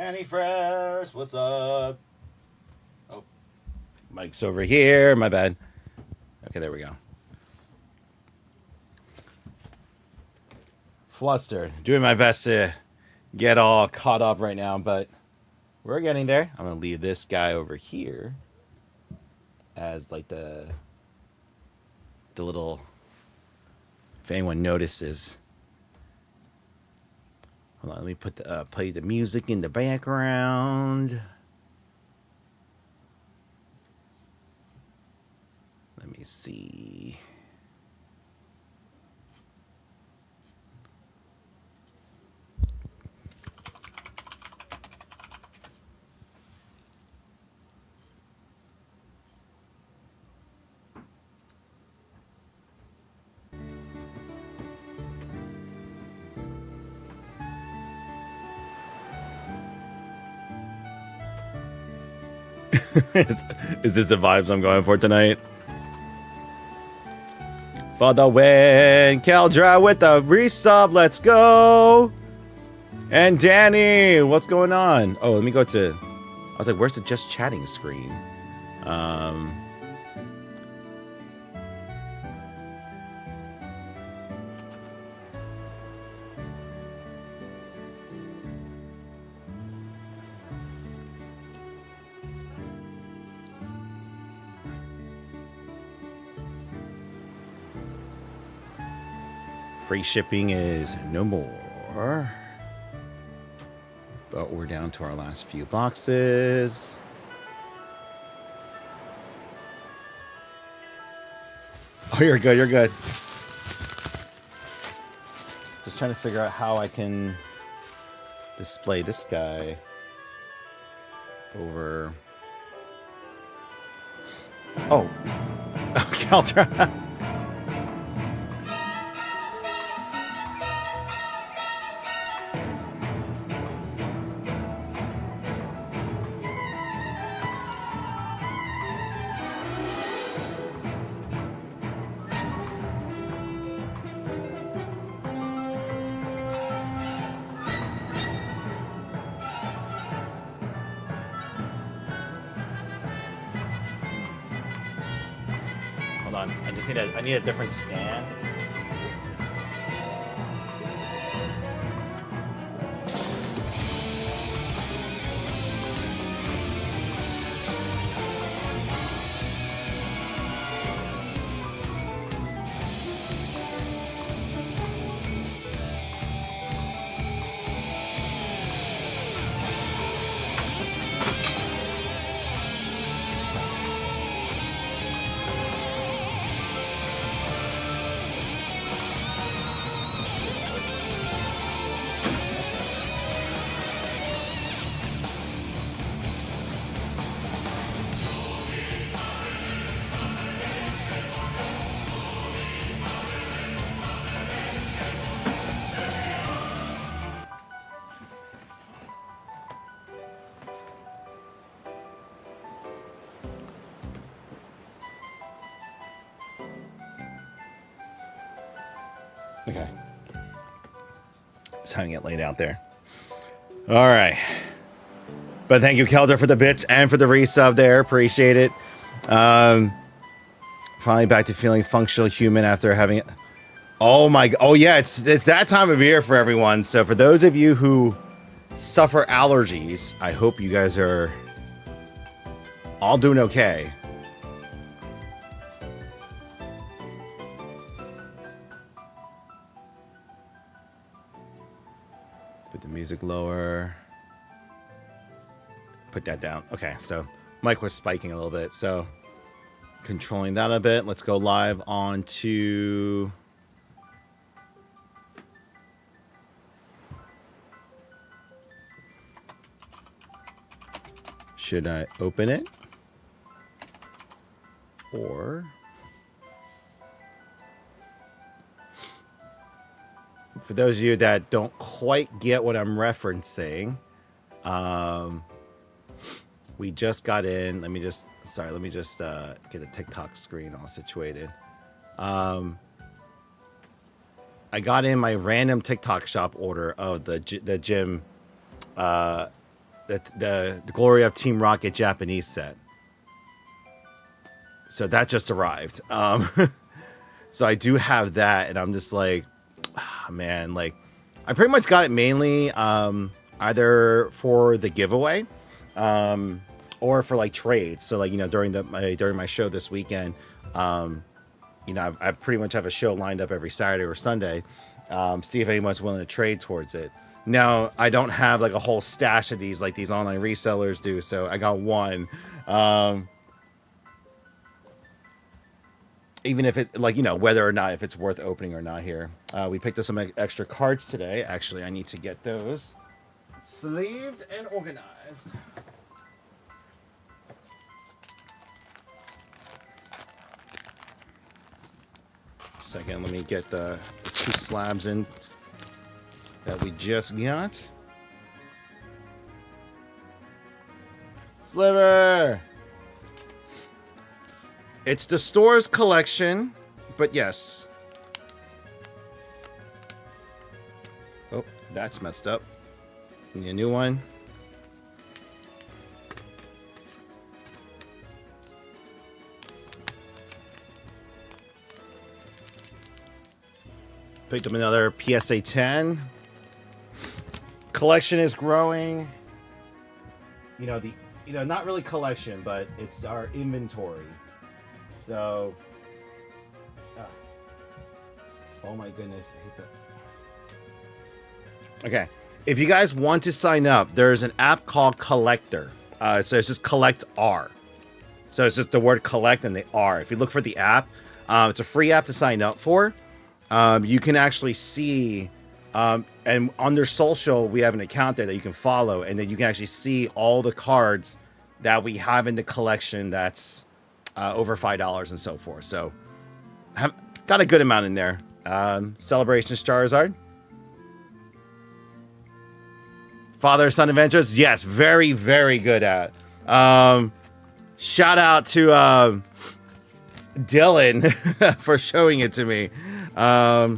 Manny Fresh, what's up? Oh, Mike's over here. My bad. Okay, there we go. Flustered. Doing my best to get all caught up right now, but we're getting there. I'm going to leave this guy over here as like the little, if anyone notices. Hold on, let me put play the music in the background. Let me see. is this the vibes I'm going for tonight? For the win, Keldra with the resub. Let's go. And Danny, what's going on? Oh, let me go to. I was like, where's the just chatting screen? Free shipping is no more. But we're down to our last few boxes. Oh, you're good, you're good. Just trying to figure out how I can display this guy over. Oh, Caltra. I need a different stand. Okay. Just having it laid out there. All right. But thank you, Kelder, for the bits and for the resub there. Appreciate it. Finally back to feeling functional human after having it. Oh my. Oh yeah, it's that time of year for everyone. So for those of you who suffer allergies, I hope you guys are all doing okay. Put the music lower. Put that down. Okay, so mic was spiking a little bit, so controlling that a bit. Let's go live on to should I open it? Or for those of you that don't quite get what I'm referencing, we just got in. Let me just get the TikTok screen all situated. I got in my random TikTok shop order of the gym the Glory of Team Rocket Japanese set. So that just arrived. So I do have that, and I'm just like, man, like I pretty much got it mainly either for the giveaway or for like trades. So like, you know, during my show this weekend, you know, I pretty much have a show lined up every Saturday or Sunday. See if anyone's willing to trade towards it. Now, I don't have like a whole stash of these like these online resellers do, so I got one. Even if it, like, you know, whether or not if it's worth opening or not here. We picked up some extra cards today. Actually, I need to get those sleeved and organized. Second, let me get the 2 slabs in that we just got. Sliver! It's the store's collection, but yes. Oh, that's messed up. Need a new one. Picked up another PSA 10. Collection is growing. You know, not really collection, but it's our inventory. So, oh my goodness. Okay. If you guys want to sign up, there's an app called Collector. So it's just Collect R. So it's just the word collect and the R. If you look for the app, it's a free app to sign up for. You can actually see, and under social, we have an account there that you can follow, and then you can actually see all the cards that we have in the collection that's over $5 and so forth. So, have got a good amount in there. Celebrations Charizard. Father Son Adventures, yes, very, very good at. Shout out to Dylan for showing it to me. I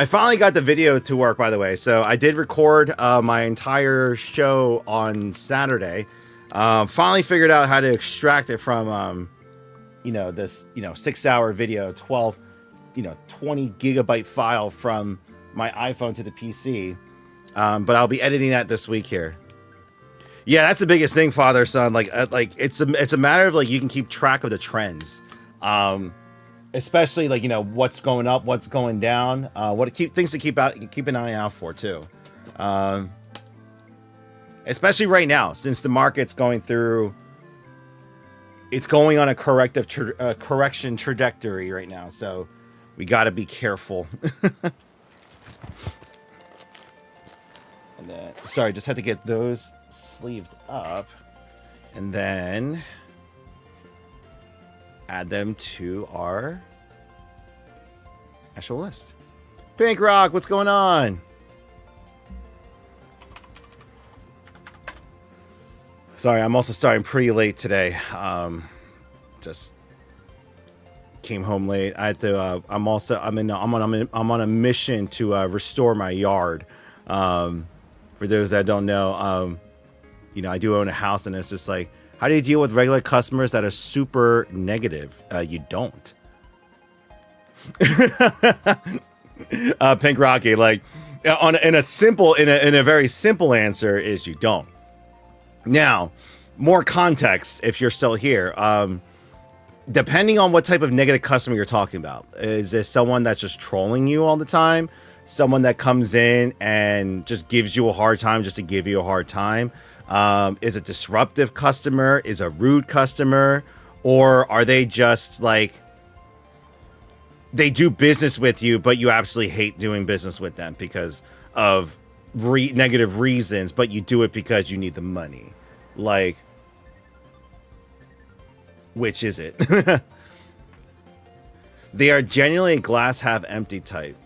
finally got the video to work, by the way. So I did record my entire show on Saturday. Finally figured out how to extract it from, you know, this, you know, 6-hour video, 20 gigabyte file from my iPhone to the PC. But I'll be editing that this week here. Yeah, that's the biggest thing, Father Son. Like it's a matter of like you can keep track of the trends. Especially like, you know, what's going up, what's going down, things to keep an eye out for too. Especially right now, since the market's going through, it's going on a correction trajectory right now. So we got to be careful. And then, sorry, just had to get those sleeved up and then add them to our actual list. Pink Rock, what's going on? Sorry, I'm also starting pretty late today. Just came home late. I had to. I'm on a mission to restore my yard. For those that don't know, you know, I do own a house, and it's just like, how do you deal with regular customers that are super negative? You don't. Pink Rocky, like, in a very simple answer is you don't. Now, more context if you're still here. Depending on what type of negative customer you're talking about, is this someone that's just trolling you all the time? Someone that comes in and just gives you a hard time just to give you a hard time? Is a disruptive customer? Is a rude customer? Or are they just like, they do business with you, but you absolutely hate doing business with them because of negative reasons, but you do it because you need the money? Like, which is it? They are genuinely a glass half empty type.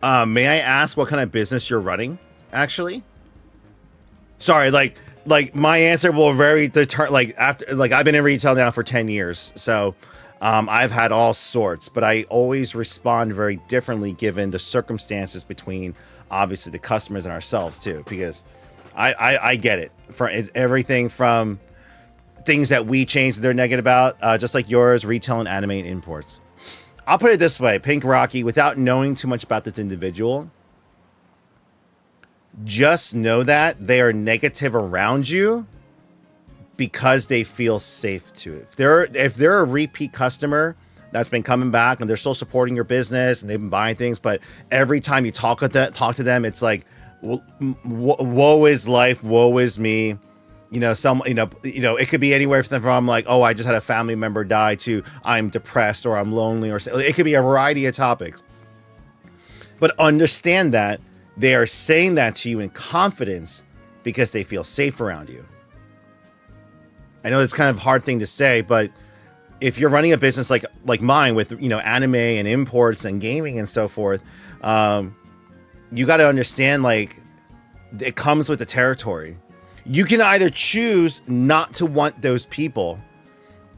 May I ask what kind of business you're running, actually? Sorry, like my answer will vary I've been in retail now for 10 years. So, I've had all sorts, but I always respond very differently given the circumstances between obviously the customers and ourselves too, because I get it. For everything from things that we change that they're negative about, just like yours, retail and anime and imports. I'll put it this way, Pink Rocky, without knowing too much about this individual, just know that they are negative around you because they feel safe to it. If they're a repeat customer that's been coming back and they're still supporting your business and they've been buying things, but every time you talk to them, it's like, woe is life, woe is me. You know, it could be anywhere from like, oh, I just had a family member die, to I'm depressed or I'm lonely, or it could be a variety of topics. But understand that they are saying that to you in confidence because they feel safe around you. I know it's kind of a hard thing to say, but if you're running a business like mine with, you know, anime and imports and gaming and so forth, you got to understand, like, it comes with the territory. You can either choose not to want those people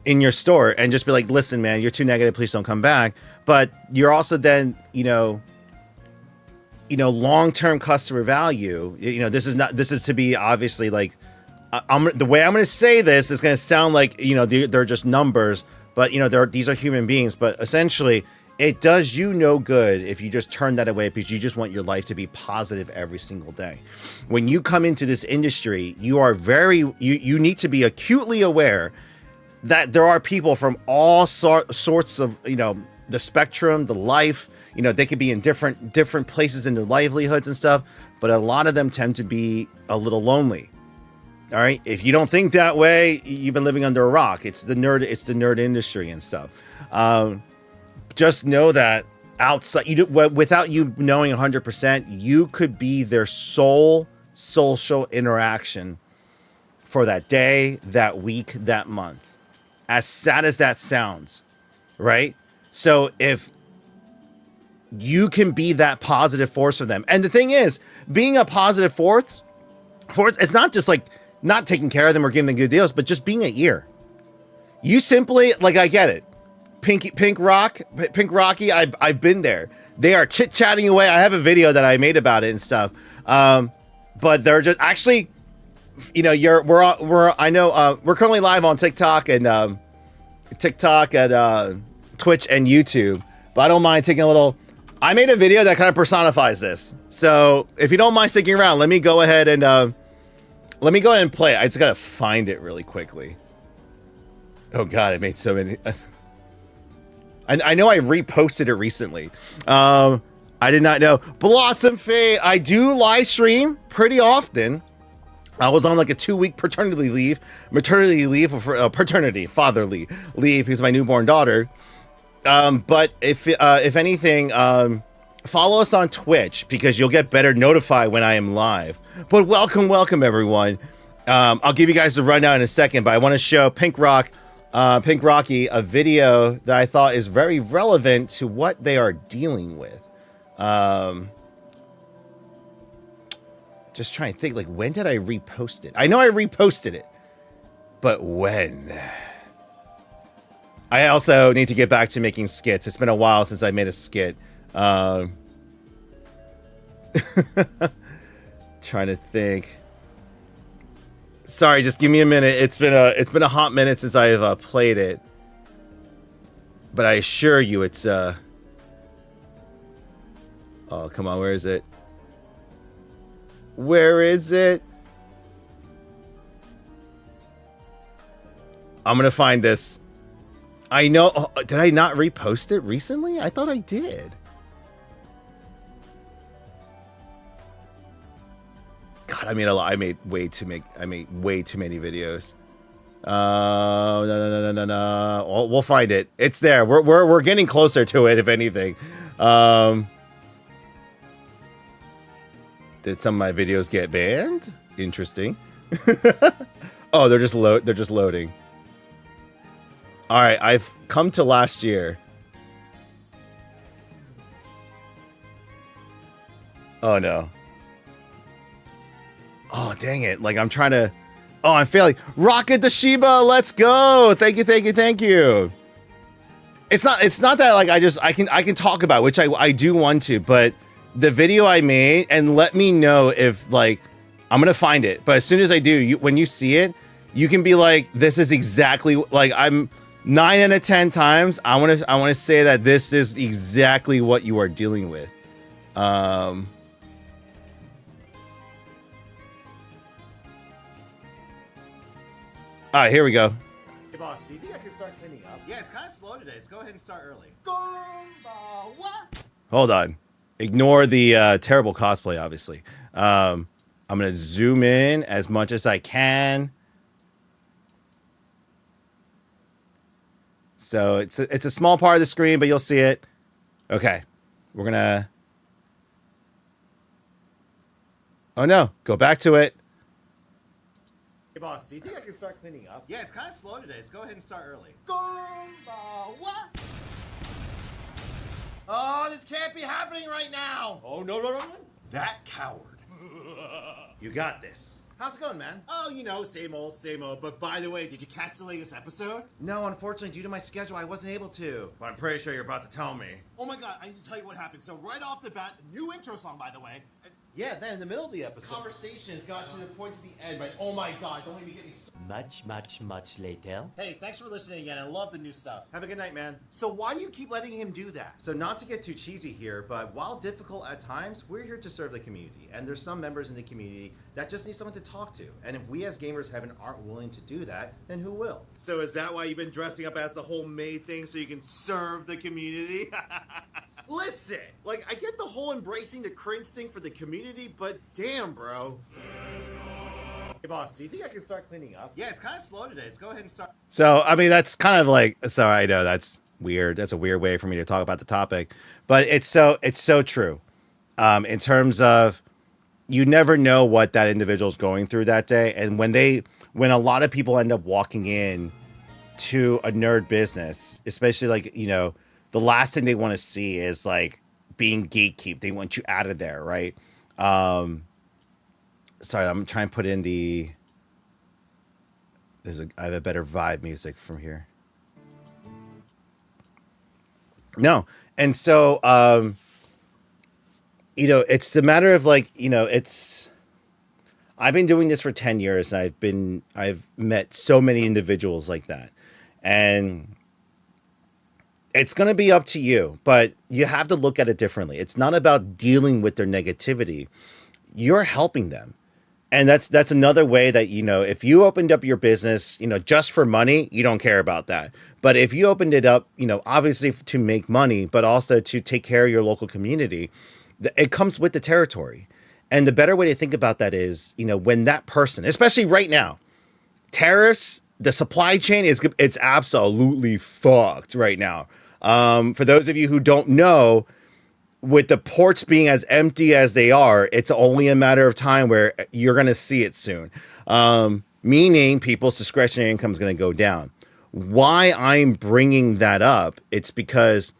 in your store and just be like, listen, man, you're too negative, please don't come back. But you're also then, long-term customer value. This is to be obviously like, the way I'm going to say this is going to sound like, they're just numbers, but these are human beings. But essentially, it does you no good if you just turn that away because you just want your life to be positive every single day. When you come into this industry, you are you need to be acutely aware that there are people from all sorts of, the spectrum, the life, they could be in different places in their livelihoods and stuff, but a lot of them tend to be a little lonely. All right. If you don't think that way, you've been living under a rock. It's the nerd industry and stuff. Just know that outside, without you knowing 100%, you could be their sole social interaction for that day, that week, that month. As sad as that sounds, right? So if you can be that positive force for them, and the thing is, being a positive force, it's not just like not taking care of them or giving them good deals, but just being an ear. You simply, like, I get it. Pink Rocky, I've been there. They are chit-chatting away. I have a video that I made about it and stuff. But they're just actually, we're currently live on TikTok and Twitch and YouTube. But I don't mind taking a little. I made a video that kind of personifies this. So if you don't mind sticking around, let me go ahead and play it. I just gotta find it really quickly. Oh God, I made so many. I know I reposted it recently. I did not know. Blossom Fate. I do live stream pretty often. I was on like a 2-week paternity leave fatherly leave because of my newborn daughter. But if anything, follow us on Twitch because you'll get better notified when I am live. But welcome everyone. I'll give you guys the rundown in a second, but I want to show Pink Rocky, a video that I thought is very relevant to what they are dealing with. Just trying to think, like, when did I repost it? I know I reposted it, but when? I also need to get back to making skits. It's been a while since I made a skit. Trying to think. Sorry, just give me a minute. It's been a hot minute since I've played it, but I assure you, it's oh, come on, where is it? Where is it? I'm gonna find this. I know. Oh, did I not repost it recently? I thought I did. God, I made a lot. I made way too many videos. No. We'll find it. It's there. We're getting closer to it, if anything. Did some of my videos get banned? Interesting. Oh, they're just loading. All right, I've come to last year. Oh no. Oh, dang it. Like, I'm trying to... Oh, I'm failing. Rocket the Shiba, let's go. Thank you. It's not that, like, I can talk about, which I do want to, but the video I made and let me know if like I'm gonna find it. But as soon as I do, when you see it, you can be like, this is exactly like I'm 9 out of 10 times. I want to say that this is exactly what you are dealing with. All right, here we go. Hey boss, do you think I can start cleaning up? Yeah, it's kind of slow today. Let's go ahead and start early. Hold on. Ignore the terrible cosplay, obviously. I'm going to zoom in as much as I can. So it's a small part of the screen, but you'll see it. Okay. We're going to... Oh, no. Go back to it. Hey, boss, do you think I can start cleaning up? Yeah, it's kind of slow today. Let's go ahead and start early. Oh, this can't be happening right now. Oh, no. That coward. You got this. How's it going, man? Oh, you know, same old, same old. But by the way, did you catch the latest episode? No, unfortunately, due to my schedule, I wasn't able to. But I'm pretty sure you're about to tell me. Oh my god, I need to tell you what happened. So right off the bat, new intro song, by the way. Yeah, then in the middle of the episode, conversation has got to the point to the end, but oh my god, don't let me get me started. Much later. Hey, thanks for listening again. I love the new stuff. Have a good night, man. So why do you keep letting him do that? So not to get too cheesy here, but while difficult at times, we're here to serve the community. And there's some members in the community that just need someone to talk to. And if we as gamers aren't willing to do that, then who will? So is that why you've been dressing up as the whole May thing so you can serve the community? Listen, like I get the whole embracing the cringe thing for the community, but damn, bro. Hey, boss, do you think I can start cleaning up? Yeah, it's kind of slow today. Let's go ahead and start. So, I mean, that's kind of like, sorry, I know that's weird. That's a weird way for me to talk about the topic, but it's so true. In terms of, you never know what that individual's going through that day. And when a lot of people end up walking in to a nerd business, especially like, you know, the last thing they want to see is like being gatekeep. They want you out of there, right? Sorry, I'm trying to put in I have a better vibe music from here. No. And so, you know, it's a matter of like, you know, I've been doing this for 10 years and I've met so many individuals like that. And it's going to be up to you, but you have to look at it differently. It's not about dealing with their negativity. You're helping them. And that's another way that, you know, if you opened up your business, you know, just for money, you don't care about that. But if you opened it up, you know, obviously to make money, but also to take care of your local community, it comes with the territory. And the better way to think about that is, you know, when that person, especially right now, tariffs, the supply chain it's absolutely fucked right now. For those of you who don't know, with the ports being as empty as they are, it's only a matter of time where you're going to see it soon. Meaning people's discretionary income is going to go down. Why I'm bringing that up, it's because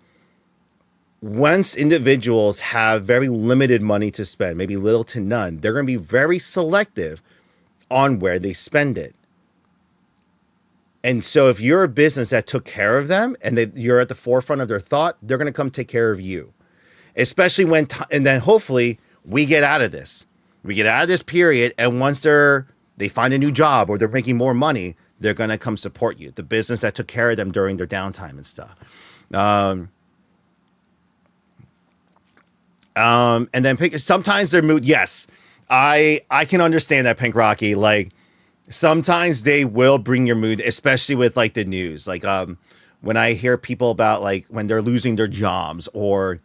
once individuals have very limited money to spend, maybe little to none, they're going to be very selective on where they spend it. And so if you're a business that took care of them and you're at the forefront of their thought, they're going to come take care of you. Especially when, and then hopefully we get out of this. We get out of this period, and once they find a new job or they're making more money, they're going to come support you. The business that took care of them during their downtime and stuff. And then sometimes their mood, yes, I can understand that, Pink Rocky. Like, sometimes they will bring your mood, especially with like the news. Like, when I hear people about like when they're losing their jobs or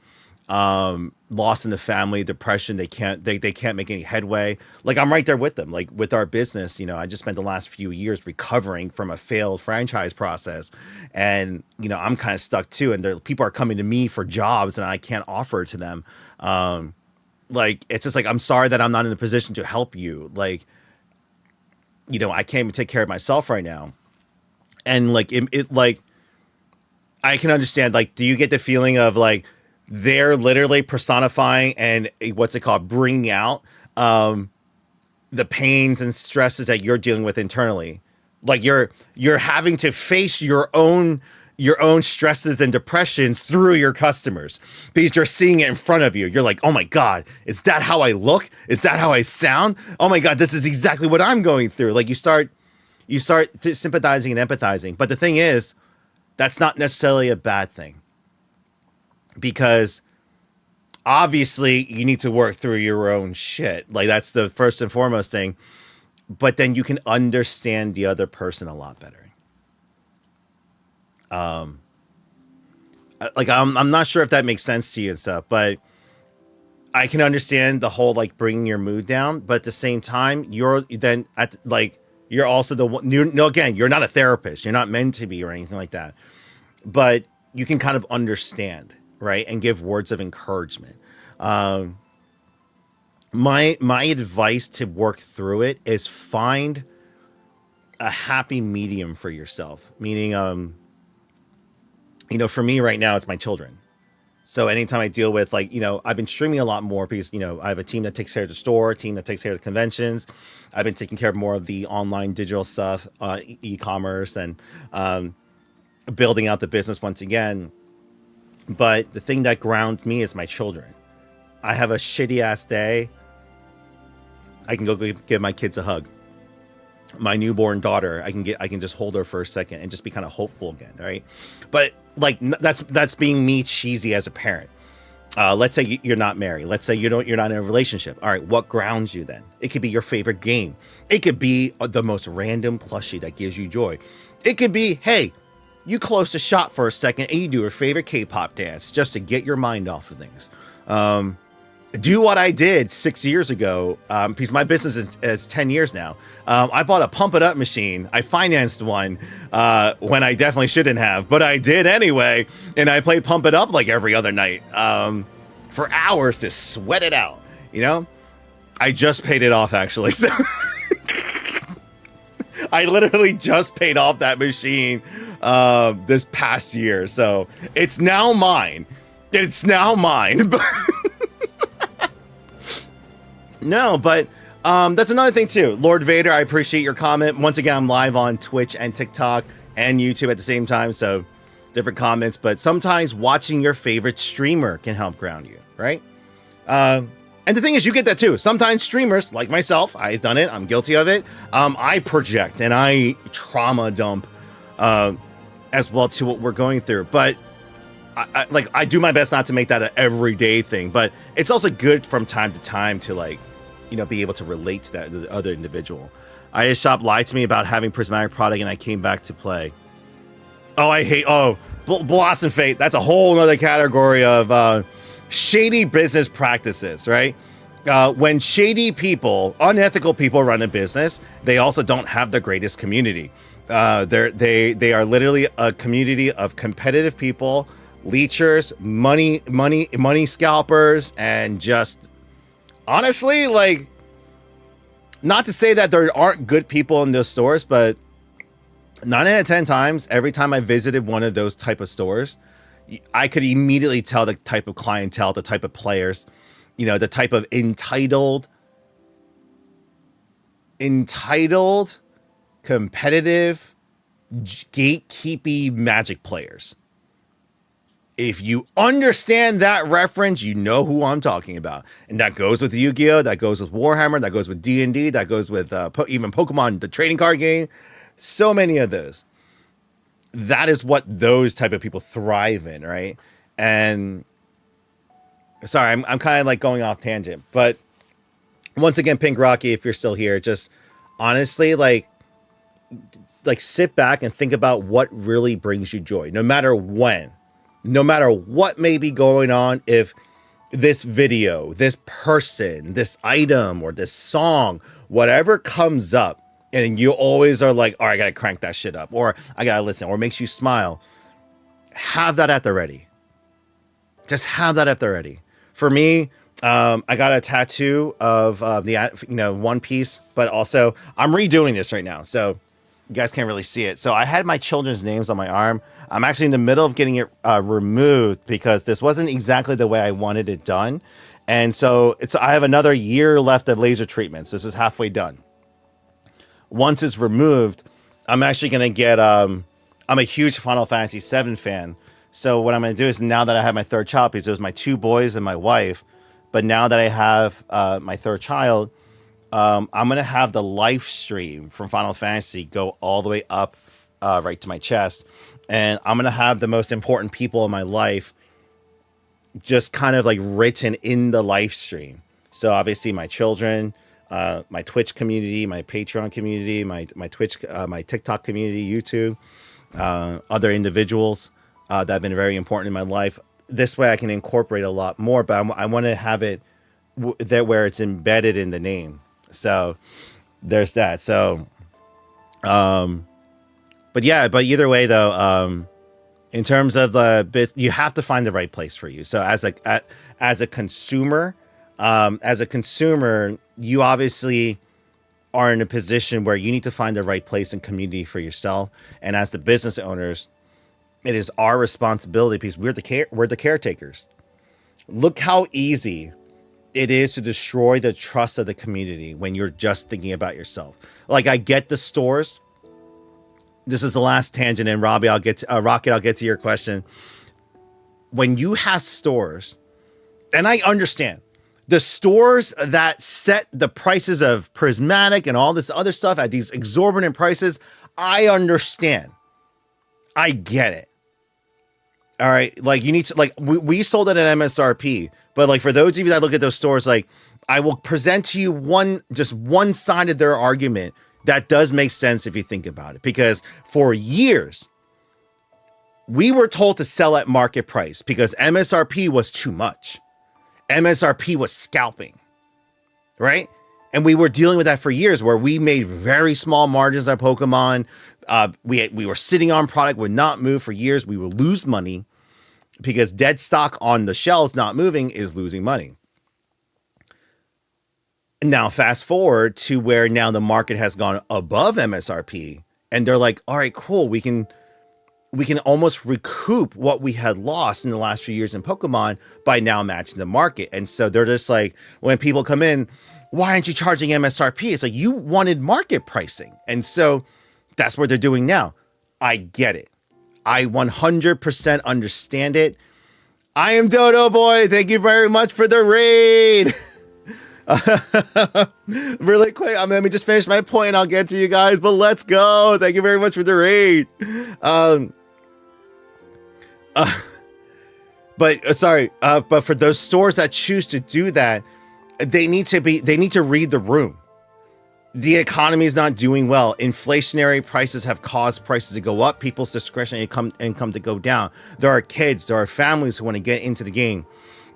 lost in the family, depression, they can't make any headway. Like, I'm right there with them. Like with our business, you know, I just spent the last few years recovering from a failed franchise process, and you know, I'm kind of stuck too. And people are coming to me for jobs, and I can't offer it to them. Like, it's just like, I'm sorry that I'm not in a position to help you. Like, you know, I can't even take care of myself right now. And like, it like, I can understand, like, do you get the feeling of like, they're literally personifying and what's it called, bringing out the pains and stresses that you're dealing with internally. Like you're having to face your own your own stresses and depressions through your customers because you're seeing it in front of you. You're like, oh my God, is that how I look? Is that how I sound? Oh my God, this is exactly what I'm going through. Like you start sympathizing and empathizing. But the thing is, that's not necessarily a bad thing because obviously you need to work through your own shit. Like that's the first and foremost thing. But then you can understand the other person a lot better. Like I'm not sure if that makes sense to you and stuff, but I can understand the whole like bringing your mood down. But at the same time, you're then at like you're also the one. Again, you're not a therapist. You're not meant to be or anything like that. But you can kind of understand, right, and give words of encouragement. My advice to work through it is find a happy medium for yourself. Meaning, for me right now, it's my children. So anytime I deal with like, I've been streaming a lot more because, I have a team that takes care of the store, a team that takes care of the conventions. I've been taking care of more of the online digital stuff, e-commerce and building out the business once again. But the thing that grounds me is my children. I have a shitty ass day. I can go give my kids a hug. My newborn daughter, I can just hold her for a second and just be kind of hopeful again, right? But like that's being me cheesy as a parent. Let's say you're not married. Let's say you're not in a relationship. All right, what grounds you then? It could be your favorite game. It could be the most random plushie that gives you joy. It could be, hey, you close the shop for a second and you do your favorite K-pop dance just to get your mind off of things. Do what I did 6 years ago, because my business is 10 years now. I bought a Pump It Up machine. I financed one when I definitely shouldn't have, but I did anyway. And I played Pump It Up like every other night for hours to sweat it out. I just paid it off actually. So I literally just paid off that machine this past year. So it's now mine. No, but that's another thing too. Lord Vader, I appreciate your comment. Once again, I'm live on Twitch and TikTok and YouTube at the same time, so different comments. But sometimes watching your favorite streamer can help ground you, right? And the thing is, you get that too. Sometimes streamers, like myself, I've done it. I'm guilty of it. I project and I trauma dump as well to what we're going through. But I do my best not to make that an everyday thing. But it's also good from time to time to be able to relate to that to the other individual. IS Shop lied to me about having prismatic product and I came back to play. Blossom Fate. That's a whole other category of shady business practices, right? When shady people, unethical people run a business, they also don't have the greatest community. They are literally a community of competitive people, leechers, money scalpers, and just honestly, like, not to say that there aren't good people in those stores, but 9 out of 10 times, every time I visited one of those type of stores, I could immediately tell the type of clientele, the type of players, the type of entitled, competitive, gatekeepy Magic players. If you understand that reference, you know who I'm talking about. And that goes with Yu-Gi-Oh! That goes with Warhammer. That goes with D&D. That goes with even Pokemon, the trading card game. So many of those. That is what those type of people thrive in, right? And sorry, I'm kind of like going off tangent. But once again, Pink Rocky, if you're still here, just honestly, like sit back and think about what really brings you joy, no matter when. No matter what may be going on, if this video, this person, this item, or this song, whatever comes up, and you always are like, all right, I gotta crank that shit up, or I gotta listen, or makes you smile, have that at the ready. Just have that at the ready. For me, I got a tattoo of the One Piece, but also I'm redoing this right now, so you guys can't really see it. So I had my children's names on my arm. I'm actually in the middle of getting it removed because this wasn't exactly the way I wanted it done. And so I have another year left of laser treatments. This is halfway done. Once it's removed, I'm actually going to get I'm a huge Final Fantasy VII fan. So what I'm going to do is, now that I have my third child, because it was my two boys and my wife, but now that I have my third child, I'm going to have the live stream from Final Fantasy go all the way up right to my chest. And I'm going to have the most important people in my life just kind of like written in the live stream. So obviously my children, my Twitch community, my Patreon community, my Twitch, my TikTok community, YouTube, other individuals that have been very important in my life. This way I can incorporate a lot more, but I want to have it that where it's embedded in the name. So there's that. So, but yeah, but either way though, in terms of the bit, you have to find the right place for you. So as a consumer, you obviously are in a position where you need to find the right place and community for yourself. And as the business owners, it is our responsibility, because we're the caretakers. Look how easy it is to destroy the trust of the community when you're just thinking about yourself. Like, I get the stores. This is the last tangent, and Robbie, Rocket, I'll get to your question. When you have stores, and I understand the stores that set the prices of Prismatic and all this other stuff at these exorbitant prices, I understand. I get it. All right. Like, you need to, like, we sold it at MSRP, but like, for those of you that look at those stores, like, I will present to you just one side of their argument that does make sense if you think about it. Because for years, we were told to sell at market price because MSRP was too much. MSRP was scalping, right? And we were dealing with that for years, where we made very small margins on Pokemon. We were sitting on product, would not move for years. We would lose money because dead stock on the shelves not moving is losing money. Now, fast forward to where now the market has gone above MSRP, and they're like, all right, cool. We can almost recoup what we had lost in the last few years in Pokemon by now matching the market. And so they're just like, when people come in, why aren't you charging MSRP? It's like, you wanted market pricing. And so that's what they're doing now. I get it. I 100% understand it. I am Dodo Boy. Thank you very much for the raid. Really quick, let me just finish my point and I'll get to you guys, but let's go. Thank you very much for the raid. But for those stores that choose to do that, they need to read the room. The economy is not doing well. Inflationary prices have caused prices to go up, people's discretionary income to go down. There are kids, there are families who want to get into the game.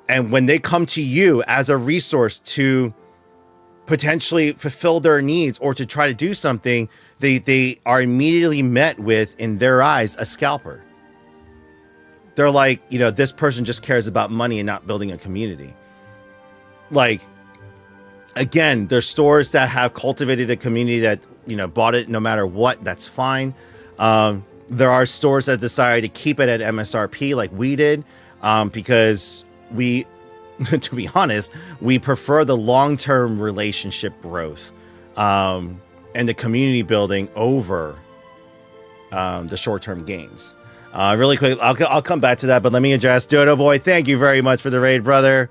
And when they come to you as a resource to potentially fulfill their needs or to try to do something, they are immediately met with, in their eyes, a scalper. They're like, this person just cares about money and not building a community. Like, again, there's stores that have cultivated a community that, bought it no matter what. That's fine. There are stores that decided to keep it at MSRP like we did, because we, to be honest, we prefer the long-term relationship growth and the community building over the short-term gains. Really quick, I'll come back to that, but let me address Dodo Boy. Thank you very much for the raid, brother.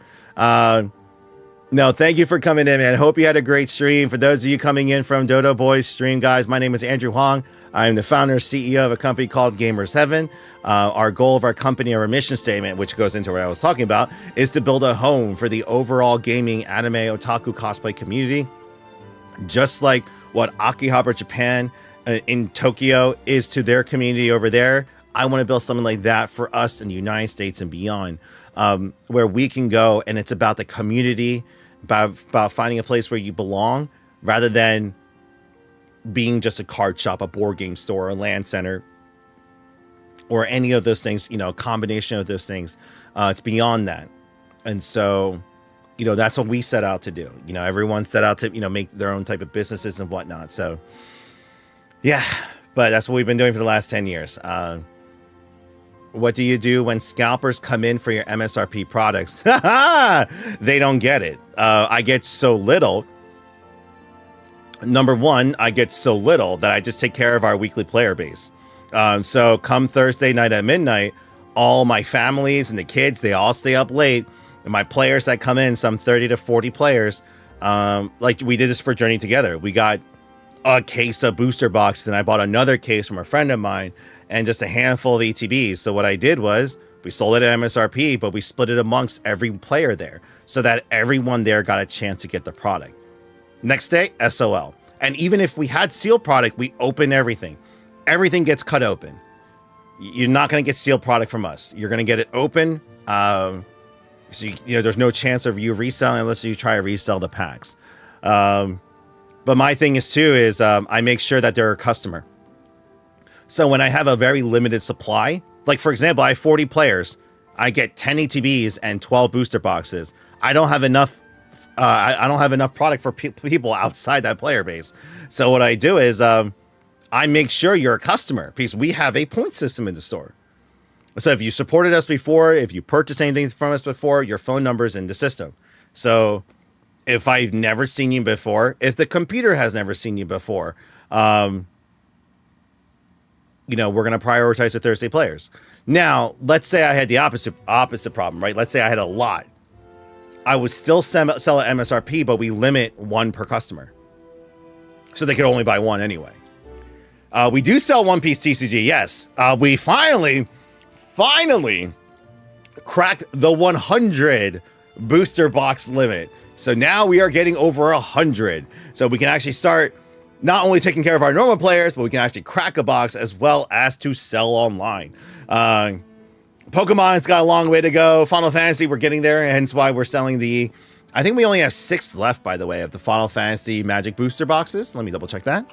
No, thank you for coming in, man. Hope you had a great stream. For those of you coming in from Dodo Boy's stream, guys, my name is Andrew Huang. I'm the founder and CEO of a company called Gamers Heaven. Our goal of our company, our mission statement, which goes into what I was talking about, is to build a home for the overall gaming, anime, otaku, cosplay community. Just like what Akihabara Japan in Tokyo is to their community over there, I want to build something like that for us in the United States and beyond, where we can go, and it's about the community, about finding a place where you belong, rather than being just a card shop, a board game store, a LAN center, or any of those things, a combination of those things. It's beyond that. And so, that's what we set out to do. Everyone set out to, make their own type of businesses and whatnot. So, yeah, but that's what we've been doing for the last 10 years. What do you do when scalpers come in for your MSRP products? They don't get it. I get so little. Number one, I get so little that I just take care of our weekly player base. So come Thursday night at midnight, all my families and the kids, they all stay up late. And my players that come in, some 30 to 40 players, like we did this for Journey Together. We got a case of booster boxes, and I bought another case from a friend of mine and just a handful of ETBs. So what I did was we sold it at MSRP, but we split it amongst every player there so that everyone there got a chance to get the product. Next day, SOL. And even if we had sealed product, we open everything. Everything gets cut open. You're not going to get sealed product from us. You're going to get it open. So, there's no chance of you reselling unless you try to resell the packs. But my thing is I make sure that they're a customer. So when I have a very limited supply, like for example, I have 40 players, I get 10 ETBs and 12 booster boxes. I don't have enough. I don't have enough product for people outside that player base. So what I do is I make sure you're a customer because we have a point system in the store. So if you supported us before, if you purchased anything from us before, your phone number is in the system. So if I've never seen you before, if the computer has never seen you before, we're going to prioritize the Thursday players. Now, let's say I had the opposite problem, right? Let's say I had a lot. I would still sell at MSRP, but we limit one per customer. So they could only buy one anyway. We do sell one piece TCG, yes. We finally cracked the 100 booster box limit. So now we are getting over 100. So we can actually start not only taking care of our normal players, but we can actually crack a box as well as to sell online. Pokemon's got a long way to go. Final Fantasy, we're getting there, hence why we're selling I think we only have 6 left, by the way, of the Final Fantasy Magic booster boxes. Let me double check that.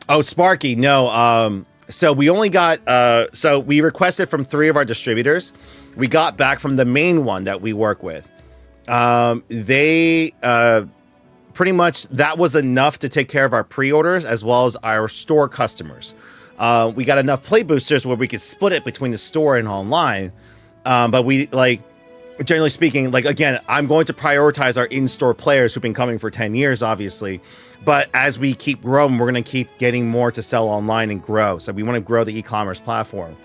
Oh, Sparky, no. So we only got, so we requested from 3 of our distributors. We got back from the main one that we work with. They pretty much, that was enough to take care of our pre-orders as well as our store customers. We got enough play boosters where we could split it between the store and online. But we, generally speaking, again, I'm going to prioritize our in-store players who've been coming for 10 years, obviously. But as we keep growing, we're going to keep getting more to sell online and grow. So we want to grow the e-commerce platform.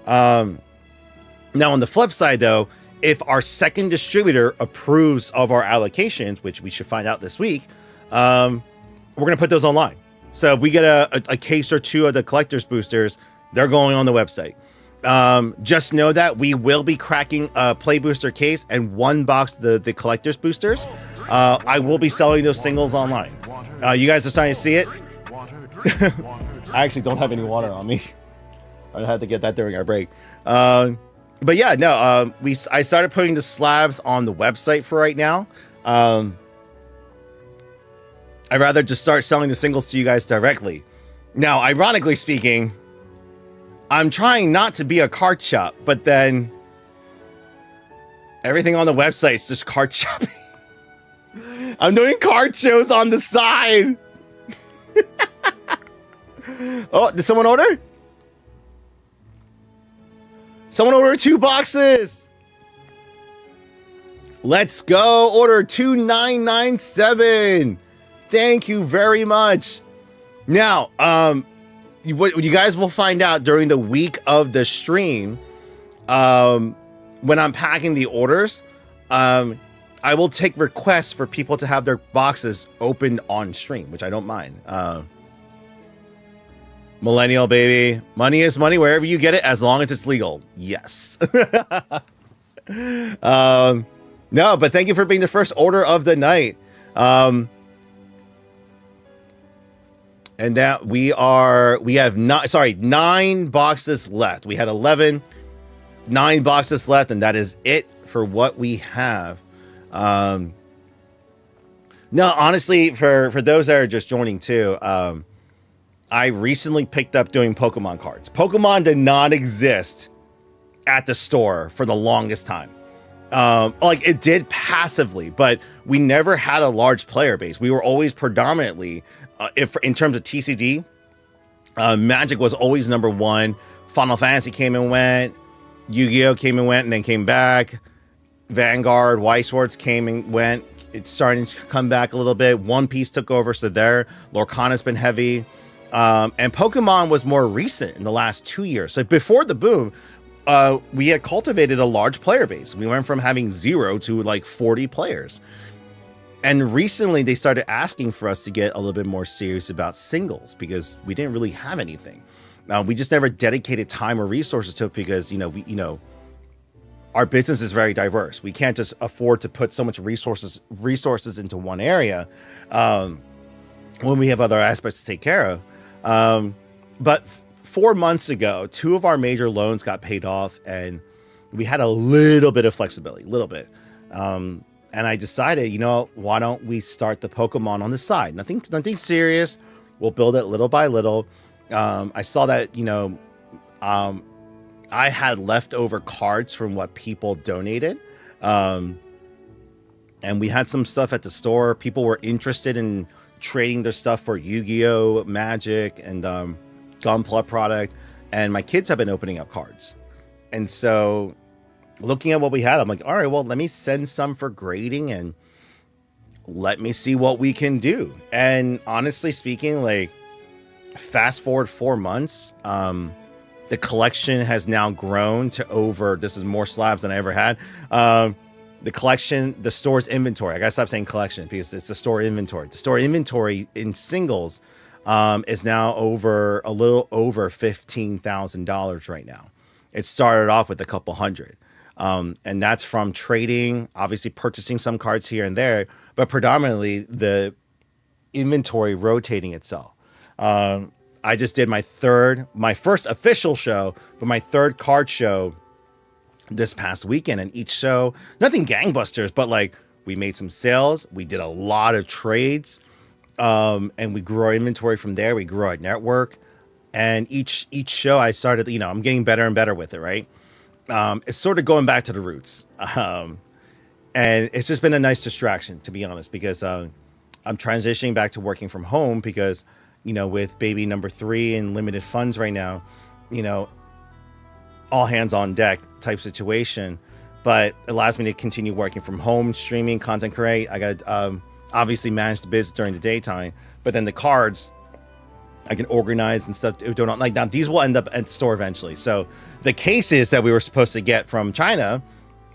Now, on the flip side, though, if our second distributor approves of our allocations, which we should find out this week, we're going to put those online. So if we get a case or 2 of the collector's boosters, they're going on the website. Just know that we will be cracking a play booster case and 1 box of the collector's boosters. I will be selling those singles online. You guys are starting to see it. I actually don't have any water on me. I had to get that during our break. But yeah, no, I started putting the slabs on the website for right now. I'd rather just start selling the singles to you guys directly. Now, ironically speaking, I'm trying not to be a card shop, but then everything on the website is just card shopping. I'm doing card shows on the side. Oh, did someone order? Someone order 2 boxes. Let's go. Order 2997. Thank you very much. Now, what you guys will find out during the week of the stream, when I'm packing the orders, I will take requests for people to have their boxes opened on stream, which I don't mind. Millennial baby, money is money wherever you get it, as long as it's legal. Yes. No, but thank you for being the first order of the night. And now we have 9 boxes left. We had 11, 9 boxes left, and that is it for what we have. No, honestly, for those that are just joining too, I recently picked up doing Pokemon cards. Pokemon did not exist at the store for the longest time. It did passively, but we never had a large player base. We were always predominantly, if in terms of TCG, Magic was always number 1. Final Fantasy came and went. Yu-Gi-Oh came and went and then came back. Vanguard, White Swords came and went. it's starting to come back a little bit. One Piece took over, so there. Lorcana's been heavy. And Pokemon was more recent in the last 2 years. So before the boom, we had cultivated a large player base. We went from having 0 to like 40 players. And recently they started asking for us to get a little bit more serious about singles because we didn't really have anything. We just never dedicated time or resources to it because, our business is very diverse. We can't just afford to put so much resources into one area when we have other aspects to take care of. But 4 months ago, 2 of our major loans got paid off and we had a little bit of flexibility, a little bit. And I decided, why don't we start the Pokemon on the side? Nothing serious. We'll build it little by little. I saw that, I had leftover cards from what people donated. And we had some stuff at the store. People were interested in trading their stuff for Yu-Gi-Oh, Magic, and Gunpla product. And my kids have been opening up cards. And so looking at what we had, I'm like, all right, well, let me send some for grading and let me see what we can do. And honestly speaking, like, fast forward 4 months, the collection has now grown to over, this is more slabs than I ever had. The collection, the store's inventory, I gotta stop saying collection because it's the store inventory. The store inventory in singles is now a little over $15,000 right now. It started off with a couple hundred. And that's from trading, obviously purchasing some cards here and there, but predominantly the inventory rotating itself. I just did my first official show, but my third card show this past weekend. And each show, nothing gangbusters, but like we made some sales. We did a lot of trades, and we grew our inventory from there. We grew our network, and each show I started, I'm getting better and better with it. Right. It's sort of going back to the roots. And it's just been a nice distraction, to be honest, because, I'm transitioning back to working from home because, with baby number 3 and limited funds right now, all hands on deck type situation, but it allows me to continue working from home, streaming, content create. I got obviously manage the business during the daytime, but then the cards I can organize and stuff. Don't like now. These will end up at the store eventually. So the cases that we were supposed to get from China,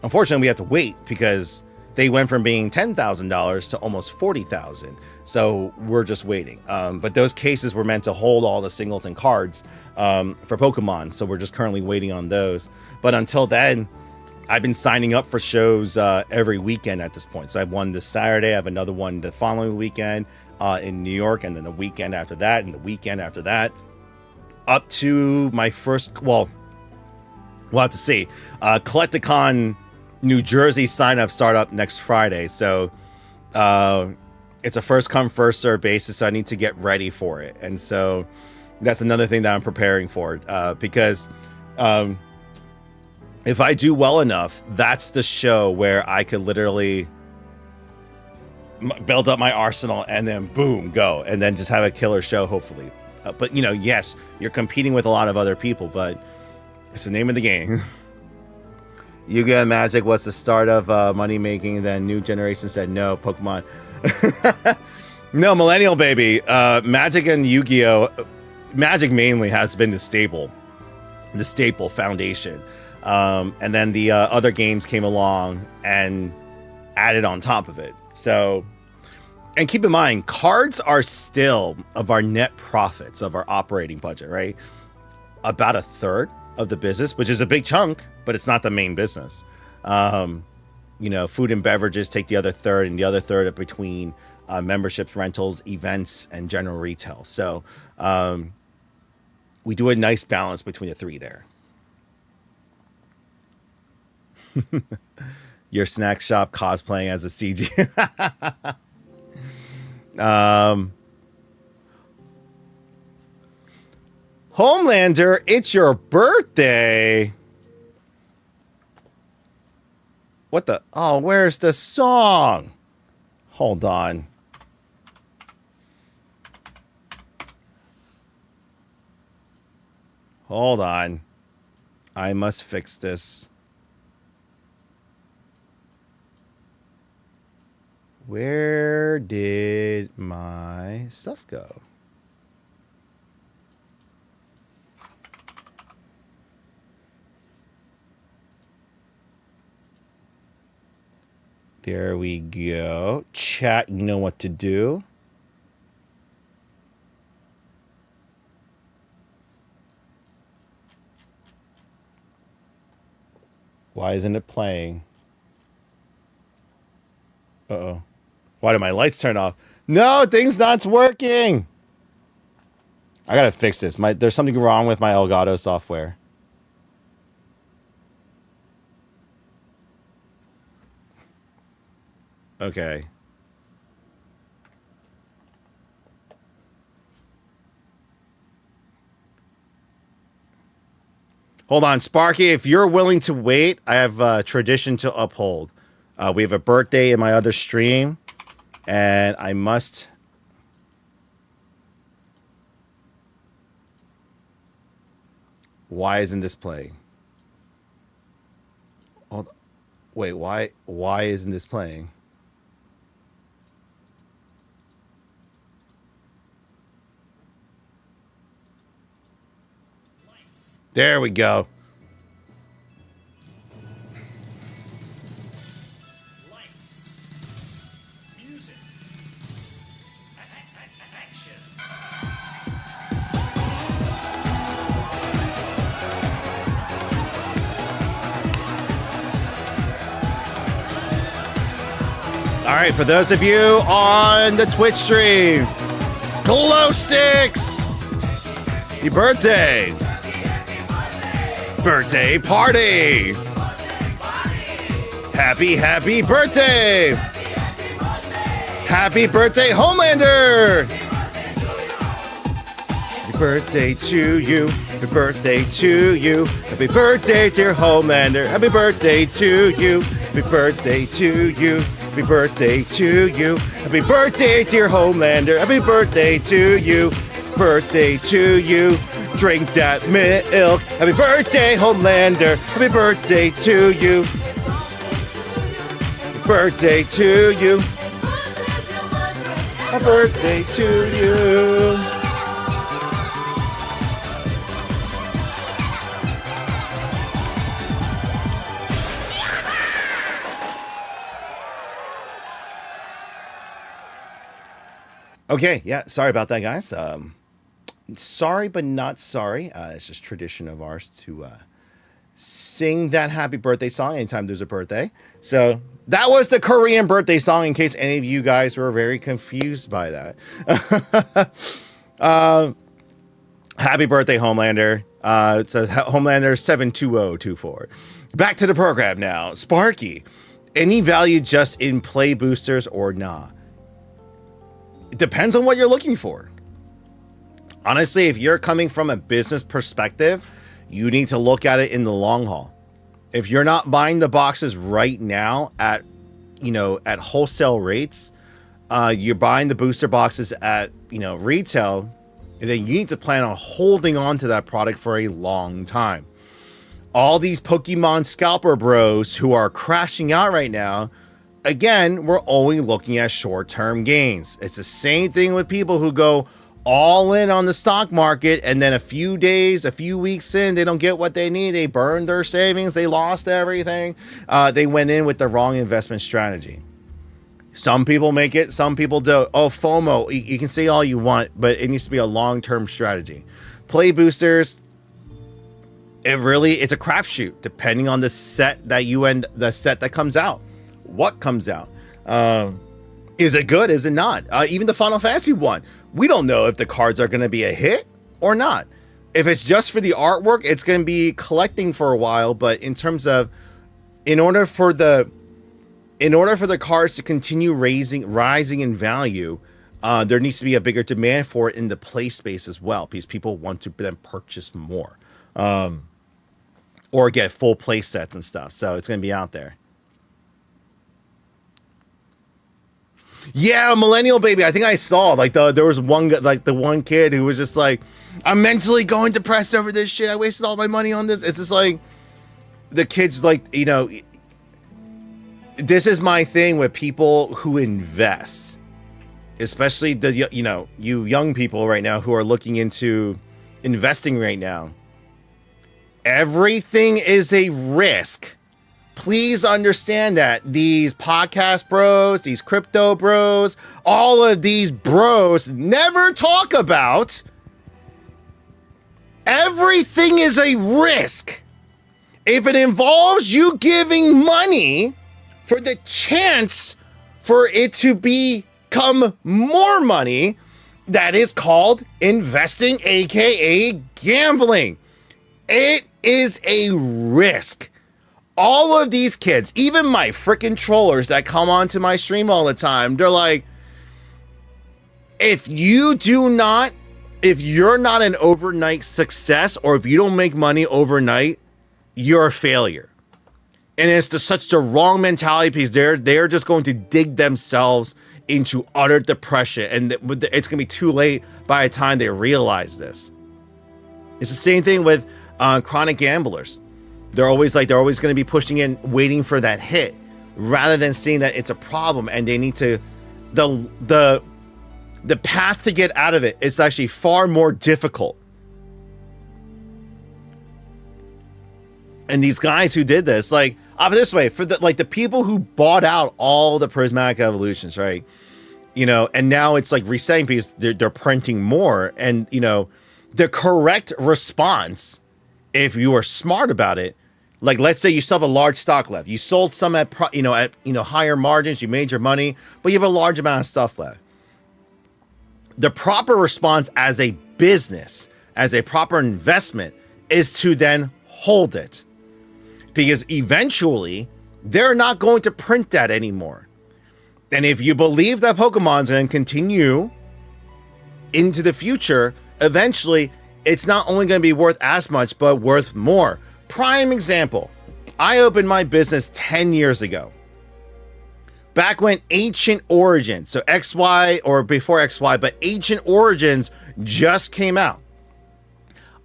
unfortunately, we have to wait because they went from being $10,000 to almost $40,000. So we're just waiting. But those cases were meant to hold all the singleton cards for Pokemon. So we're just currently waiting on those. But until then, I've been signing up for shows every weekend at this point. So I have one this Saturday. I have another one the following weekend in New York. And then the weekend after that and the weekend after that. Up to my first, well, we'll have to see. Collecticon New Jersey sign-up start up next Friday. So it's a first come first serve basis. So I need to get ready for it. And so that's another thing that I'm preparing for because if I do well enough, that's the show where I could literally build up my arsenal and then boom, go. And then just have a killer show, hopefully. But, yes, you're competing with a lot of other people, but it's the name of the game. Yu-Gi-Oh! Magic was the start of money making. Then New Generation said no. Pokemon. No, Millennial baby. Magic and Yu-Gi-Oh! Magic mainly has been the staple foundation. And then the other games came along and added on top of it. So, and keep in mind, cards are still of our net profits of our operating budget, right? About a third of the business, which is a big chunk, but it's not the main business. Food and beverages take the other third, and the other third are between memberships, rentals, events, and general retail. So we do a nice balance between the three there. Your snack shop cosplaying as a CG. Homelander, it's your birthday. What the? Oh, where's the song? Hold on. Hold on. I must fix this. Where did my stuff go? There we go. Chat, you know what to do. Why isn't it playing? Uh-oh. Why did my lights turn off? No, things not working. I gotta fix this. There's something wrong with my Elgato software. Okay. Hold on, Sparky. If you're willing to wait, I have a tradition to uphold. We have a birthday in my other stream, and I must... Why isn't this playing? Hold on. Wait, why isn't this playing? There we go. Lights. Music. Action. All right, for those of you on the Twitch stream, glow sticks. Happy birthday. Birthday party. Happy birthday. Happy birthday, Homelander. Happy birthday to you. Happy birthday to you. Happy birthday, dear Homelander. Happy birthday to you. Happy birthday to you. Happy birthday to you. Happy birthday, dear Homelander. Happy birthday to you. Birthday to you. Drink that milk. Happy birthday, Homelander. Happy birthday to you. Birthday to you. Happy birthday to you. Okay, yeah, sorry about that, guys. Sorry, but not sorry. It's just tradition of ours to sing that happy birthday song anytime there's a birthday. So that was the Korean birthday song, in case any of you guys were very confused by that. Happy birthday, Homelander. It says Homelander 72024. Back to the program now. Sparky, any value just in play boosters or nah? It depends on what you're looking for. Honestly, if you're coming from a business perspective, you need to look at it in the long haul. If you're not buying the boxes right now at, at wholesale rates, you're buying the booster boxes at, retail, and then you need to plan on holding on to that product for a long time. All these Pokemon scalper bros who are crashing out right now, again, we're only looking at short-term gains. It's the same thing with people who go all in on the stock market, and then a few days, a few weeks in, they don't get what they need. They burned their savings. They lost everything. They went in with the wrong investment strategy. Some people make it. Some people don't. Oh, FOMO. You can say all you want, but it needs to be a long-term strategy. Play boosters. It's a crapshoot depending on the set the set that comes out. What comes out? Is it good? Is it not? Even the Final Fantasy one. We don't know if the cards are going to be a hit or not. If it's just for the artwork, it's going to be collecting for a while. But in terms of, in order for the cards to continue rising in value, there needs to be a bigger demand for it in the play space as well, because people want to then purchase more, or get full play sets and stuff. So it's going to be out there. Yeah, millennial baby. I think I saw there was the one kid who was just like, I'm mentally going depressed over this shit. I wasted all my money on this. It's just like the kid's like, this is my thing with people who invest, especially you young people right now who are looking into investing right now. Everything is a risk. Please understand that these podcast bros, these crypto bros, all of these bros never talk about everything is a risk. If it involves you giving money for the chance for it to become more money, that is called investing, aka gambling. It is a risk. All of these kids, even my freaking trollers that come onto my stream all the time, they're like, if you're not an overnight success, or if you don't make money overnight, you're a failure. And it's such the wrong mentality, because they're just going to dig themselves into utter depression, and it's gonna be too late by the time they realize this. It's the same thing with chronic gamblers. They're always going to be pushing in, waiting for that hit, rather than seeing that it's a problem and they need to. The path to get out of it is actually far more difficult. And these guys who did this, like, I'll put it this way, for the people who bought out all the prismatic evolutions, right? And now it's like resetting because they're printing more, and the correct response, if you are smart about it, like, let's say you still have a large stock left, you sold some at higher margins, you made your money, but you have a large amount of stuff left. The proper response as a business, as a proper investment, is to then hold it, because eventually they're not going to print that anymore. And if you believe that Pokemon's going to continue into the future, eventually it's not only going to be worth as much, but worth more. Prime example, I opened my business 10 years ago. Back when Ancient Origins, so XY, or before XY, but Ancient Origins just came out.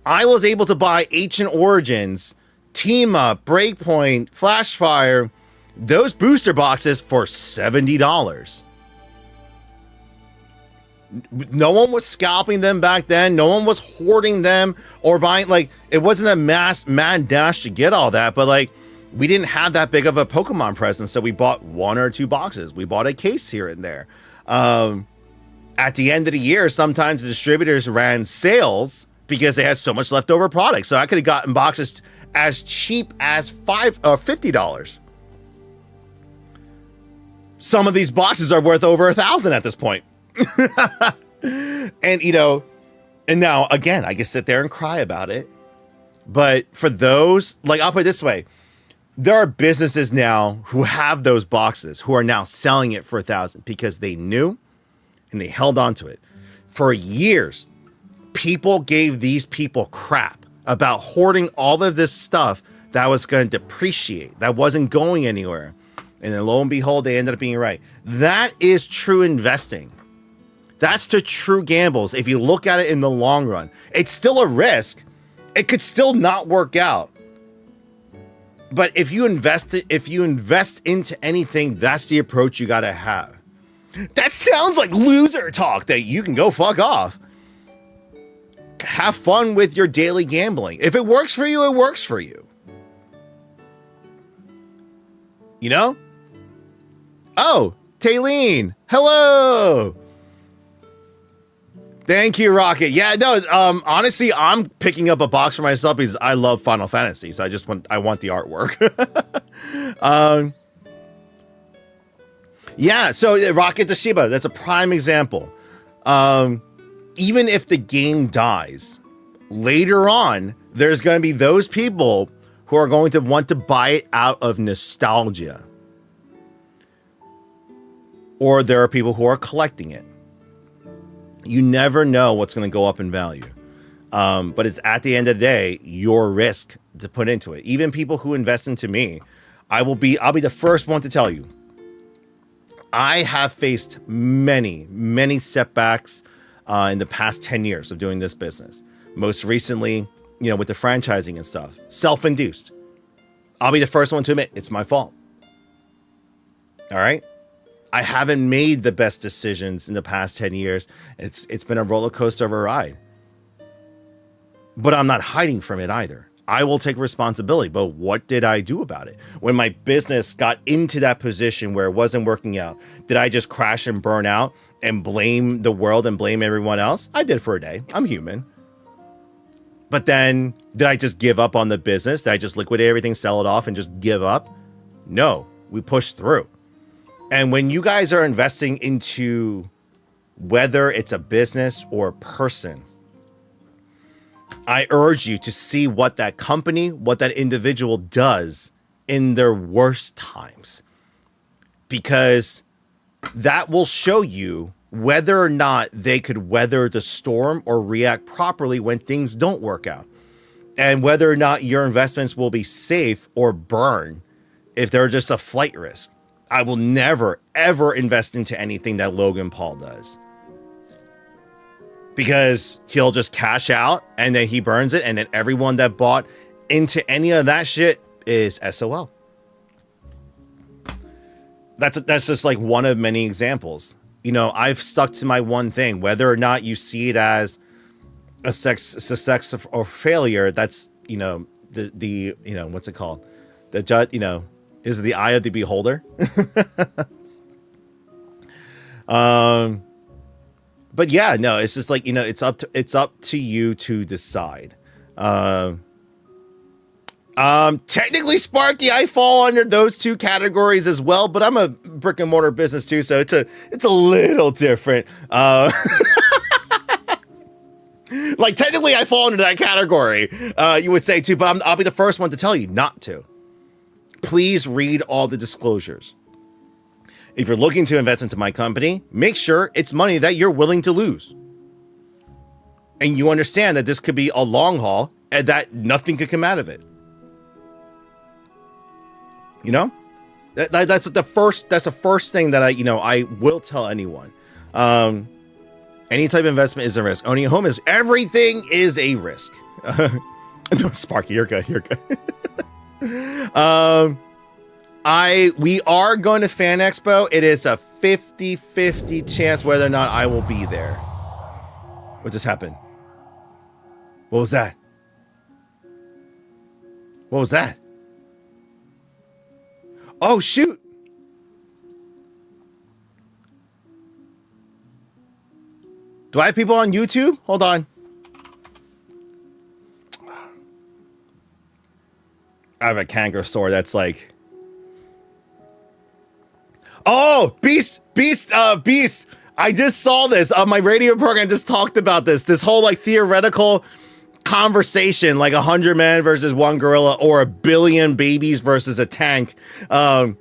I was able to buy Ancient Origins, Team Up, Breakpoint, Flashfire, those booster boxes for $70. No one was scalping them back then. No one was hoarding them or buying, like, it wasn't a mad dash to get all that, but like, we didn't have that big of a Pokemon presence, so we bought 1 or 2 boxes. We bought a case here and there. At the end of the year, sometimes the distributors ran sales because they had so much leftover product. So I could have gotten boxes as cheap as $5 or $50. Some of these boxes are worth over $1,000 at this point. And and now again, I can sit there and cry about it. But for those, like, I'll put it this way, there are businesses now who have those boxes who are now selling it for $1,000 because they knew and they held on to it. For years, people gave these people crap about hoarding all of this stuff that was going to depreciate, that wasn't going anywhere. And then lo and behold, they ended up being right. That is true investing. That's the true gambles. If you look at it in the long run, it's still a risk. It could still not work out. But if you invest into anything, that's the approach you got to have. That sounds like loser talk that you can go fuck off. Have fun with your daily gambling. If it works for you, it works for you. You know? Oh, Taylene. Hello. Thank you, Rocket. Yeah, no, honestly, I'm picking up a box for myself because I love Final Fantasy, so I want the artwork. Yeah, so Rocket to Shiba, that's a prime example. Even if the game dies, later on, there's going to be those people who are going to want to buy it out of nostalgia. Or there are people who are collecting it. You never know what's going to go up in value. But it's at the end of the day, your risk to put into it. Even people who invest into me, I'll be the first one to tell you. I have faced many setbacks in the past 10 years of doing this business. Most recently, with the franchising and stuff, self-induced. I'll be the first one to admit it's my fault. All right. I haven't made the best decisions in the past 10 years. It's been a roller coaster of a ride. But I'm not hiding from it either. I will take responsibility. But what did I do about it? When my business got into that position where it wasn't working out, did I just crash and burn out and blame the world and blame everyone else? I did for a day. I'm human. But then did I just give up on the business? Did I just liquidate everything, sell it off, and just give up? No, we pushed through. And when you guys are investing into whether it's a business or a person, I urge you to see what that company, what that individual does in their worst times, because that will show you whether or not they could weather the storm or react properly when things don't work out, and whether or not your investments will be safe or burn if they're just a flight risk. I will never, ever invest into anything that Logan Paul does, because he'll just cash out and then he burns it. And then everyone that bought into any of that shit is SOL. That's just like one of many examples. You know, I've stuck to my one thing, whether or not you see it as a success or failure. That's, you know, the, you know, what's it called? The judge, you know, is the eye of the beholder. But yeah, no, it's just like, you know, it's up to you to decide. Technically, Sparky, I fall under those two categories as well, but I'm a brick and mortar business too, so it's a little different. Like technically, I fall into that category. You would say too, but I'll be the first one to tell you not to. Please read all the disclosures. If you're looking to invest into my company, make sure it's money that you're willing to lose. And you understand that this could be a long haul and that nothing could come out of it. You know? That's the first thing that I will tell anyone. Any type of investment is a risk. Owning a home is everything is a risk. No, Sparky, you're good. You're good. We are going to Fan Expo. It is a 50-50 chance whether or not I will be there. What just happened? What was that? What was that? Oh, shoot. Do I have people on YouTube? Hold on. I have a canker sore that's like... Oh, Beast. I just saw this. My radio program just talked about this. This whole like theoretical conversation, like 100 men versus one gorilla or 1 billion babies versus a tank. So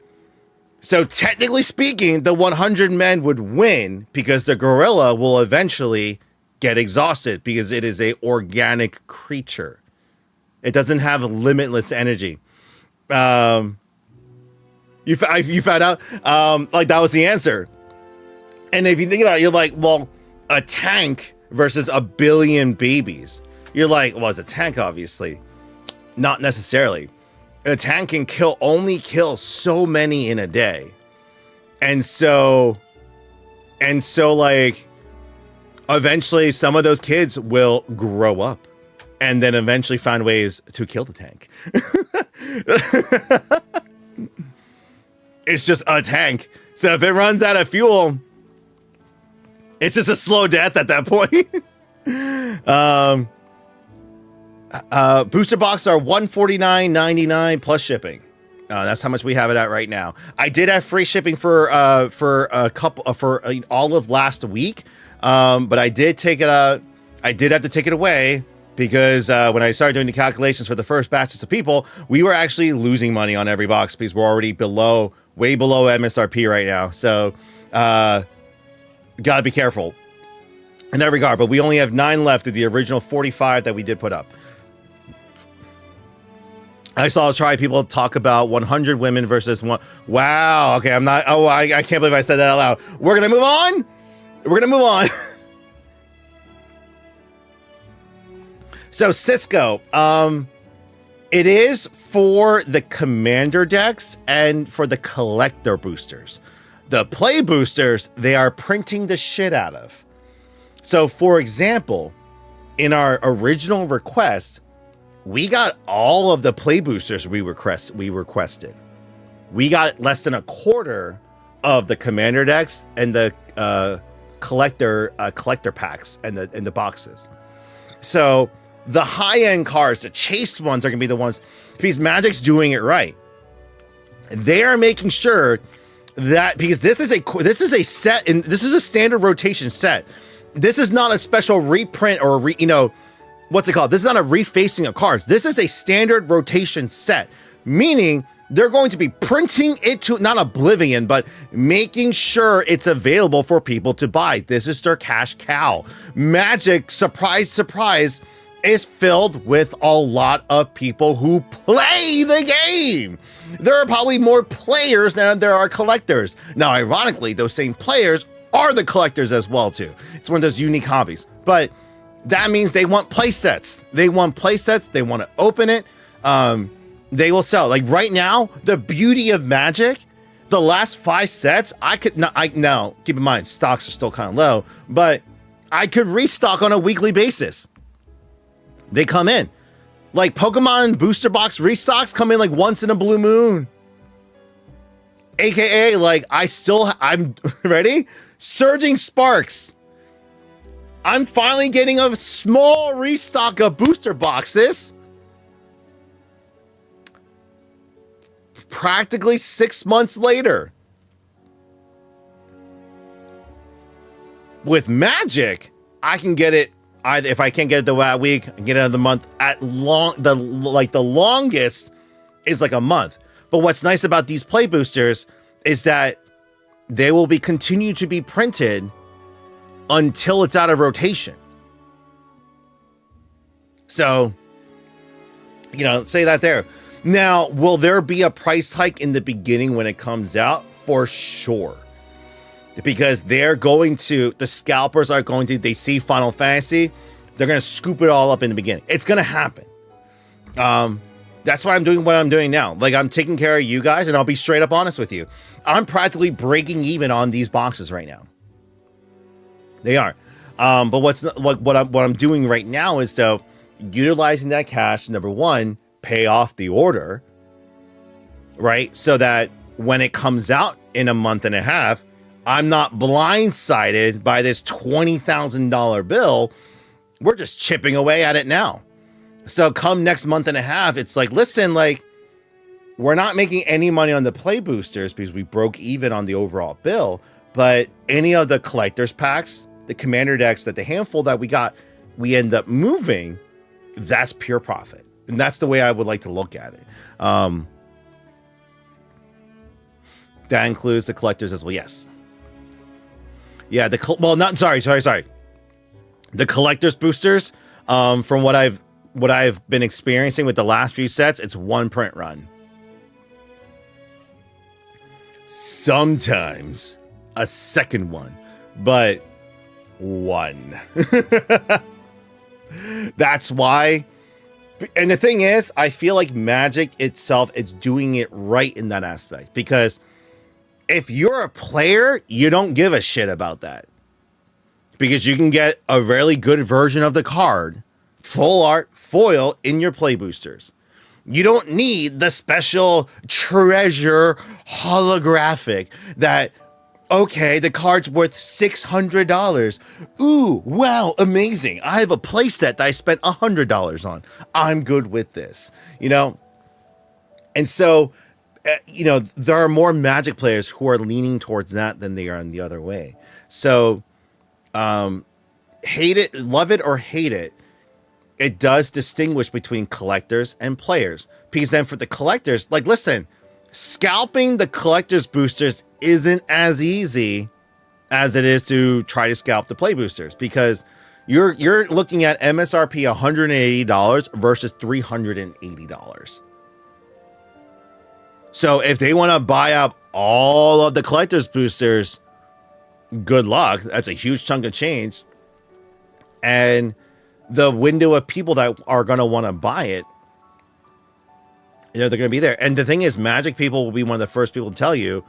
technically speaking, the 100 men would win because the gorilla will eventually get exhausted because it is a organic creature. It doesn't have limitless energy. You found out, like that was the answer. And if you think about it, you're like, well, a tank versus 1 billion babies. You're like, well, it's a tank, obviously. Not necessarily. A tank can only kill so many in a day. And so like, eventually some of those kids will grow up and then eventually find ways to kill the tank. It's just a tank. So if it runs out of fuel, it's just a slow death at that point. Booster box are $149.99 plus shipping. That's how much we have it at right now. I did have free shipping for a couple for all of last week, but I did take it out. I did have to take it away because when I started doing the calculations for the first batches of people, we were actually losing money on every box because we're already way below MSRP right now. So gotta be careful in that regard. But we only have 9 left of the original 45 that we did put up. I saw people talk about 100 women versus one. Wow. Okay, I'm not. Oh, I can't believe I said that out loud. We're gonna move on. So Cisco, It is for the commander decks and for the collector boosters. The play boosters, they are printing the shit out of. So, for example, in our original request, we got all of the play boosters we requested. We got less than a quarter of the commander decks and the collector packs and the boxes. So the high-end cards, the chase ones, are gonna be the ones, because Magic's doing it right. They are making sure that, because this is a set, and this is a standard rotation set. This is not a special reprint or what's it called? This is not a refacing of cards. This is a standard rotation set, meaning they're going to be printing it to, not Oblivion, but making sure it's available for people to buy. This is their cash cow. Magic, surprise, surprise, is filled with a lot of people who play the game. There are probably more players than there are collectors. Now, ironically, those same players are the collectors as well, too. It's one of those unique hobbies. But that means they want play sets. They want play sets. They want to open it. They will sell. Like right now, the beauty of Magic, the last 5 sets, now, keep in mind, stocks are still kind of low, but I could restock on a weekly basis. They come in. Like Pokemon booster box restocks come in like once in a blue moon. AKA, like, I'm ready? Surging Sparks. I'm finally getting a small restock of booster boxes. Practically 6 months later. With Magic, I can get it either, if I can't get it that week, I can get it another month. The longest is like a month. But what's nice about these play boosters is that they will continue to be printed until it's out of rotation. So, say that there. Now, will there be a price hike in the beginning when it comes out? For sure. Because the scalpers are going to, they see Final Fantasy, they're going to scoop it all up in the beginning. It's going to happen. That's why I'm doing what I'm doing now. Like, I'm taking care of you guys, and I'll be straight up honest with you. I'm practically breaking even on these boxes right now. They are. But what I'm doing right now is, though, utilizing that cash, number one, pay off the order, right? So that when it comes out in a month and a half, I'm not blindsided by this $20,000 bill. We're just chipping away at it now. So come next month and a half, it's like, listen, like, we're not making any money on the play boosters because we broke even on the overall bill, but any of the collector's packs, the commander decks, that the handful that we end up moving, that's pure profit. And that's the way I would like to look at it. That includes the collectors as well. Yes. Yeah. The collector's boosters, from what I've been experiencing with the last few sets, it's one print run. Sometimes a second one, but one. That's why. And the thing is, I feel like Magic itself is doing it right in that aspect, because if you're a player, you don't give a shit about that, because you can get a really good version of the card, full art, foil, in your play boosters. You don't need the special treasure holographic that, okay, the card's worth $600. Ooh, wow, amazing. I have a playset that I spent $100 on. I'm good with this, And so, there are more Magic players who are leaning towards that than they are in the other way. So, hate it, love it, or hate it, it does distinguish between collectors and players. Because then for the collectors, like, listen, scalping the collector's boosters isn't as easy as it is to try to scalp the play boosters, because you're looking at MSRP $180 versus $380. So if they want to buy up all of the collector's boosters, good luck. That's a huge chunk of change. And the window of people that are going to want to buy it they're going to be there. And the thing is, Magic people will be one of the first people to tell you,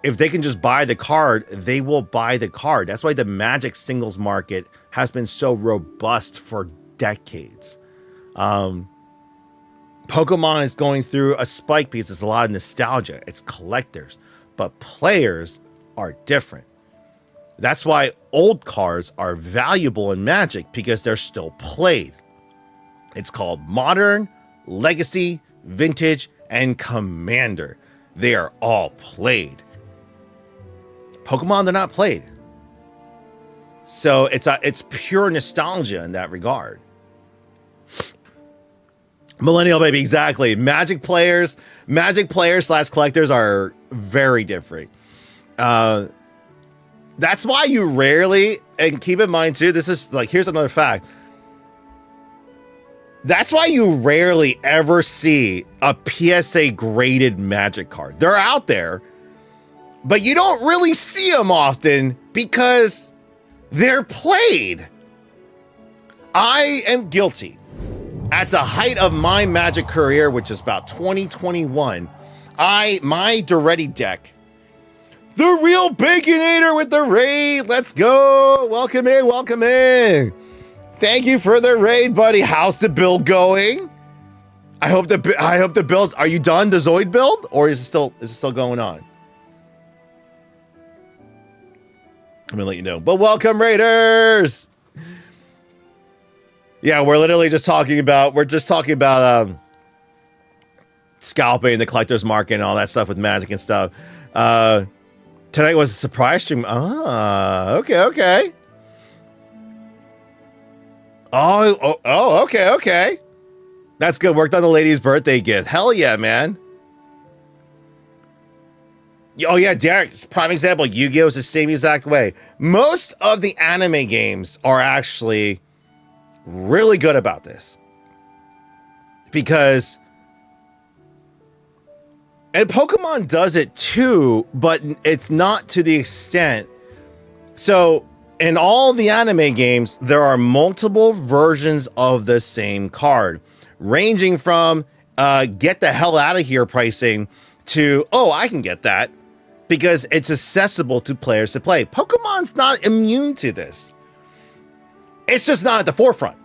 if they can just buy the card, they will buy the card. That's why the Magic singles market has been so robust for decades. Pokemon is going through a spike because it's a lot of nostalgia. It's collectors, but players are different. That's why old cards are valuable in Magic, because they're still played. It's called Modern, Legacy, Vintage, and Commander. They are all played. Pokemon, they're not played. So it's pure nostalgia in that regard. Millennial baby, exactly. Magic players / collectors are very different. That's why you rarely, and keep in mind too, this is like, here's another fact. That's why you rarely ever see a PSA graded Magic card. They're out there, but you don't really see them often because they're played. I am guilty. At the height of my Magic career, which is about 2021, my Duretti deck, the real Baconator with the raid. Let's go. Welcome in. Welcome in. Thank you for the raid, buddy. How's the build going? I hope the builds. Are you done the Zoid build, or is it still going on? I'm gonna let you know. But welcome, Raiders. Yeah, we're literally just talking about. Scalping, the collector's market, and all that stuff with Magic and stuff. Tonight was a surprise stream. Okay. Okay. That's good. Worked on the lady's birthday gift. Hell yeah, man. Oh yeah, Derek, prime example. Yu-Gi-Oh! Is the same exact way. Most of the anime games are actually really good about this. Because... and Pokemon does it too, but it's not to the extent. So in all the anime games, there are multiple versions of the same card, ranging from get the hell out of here pricing to, oh, I can get that because it's accessible to players to play. Pokemon's not immune to this. It's just not at the forefront.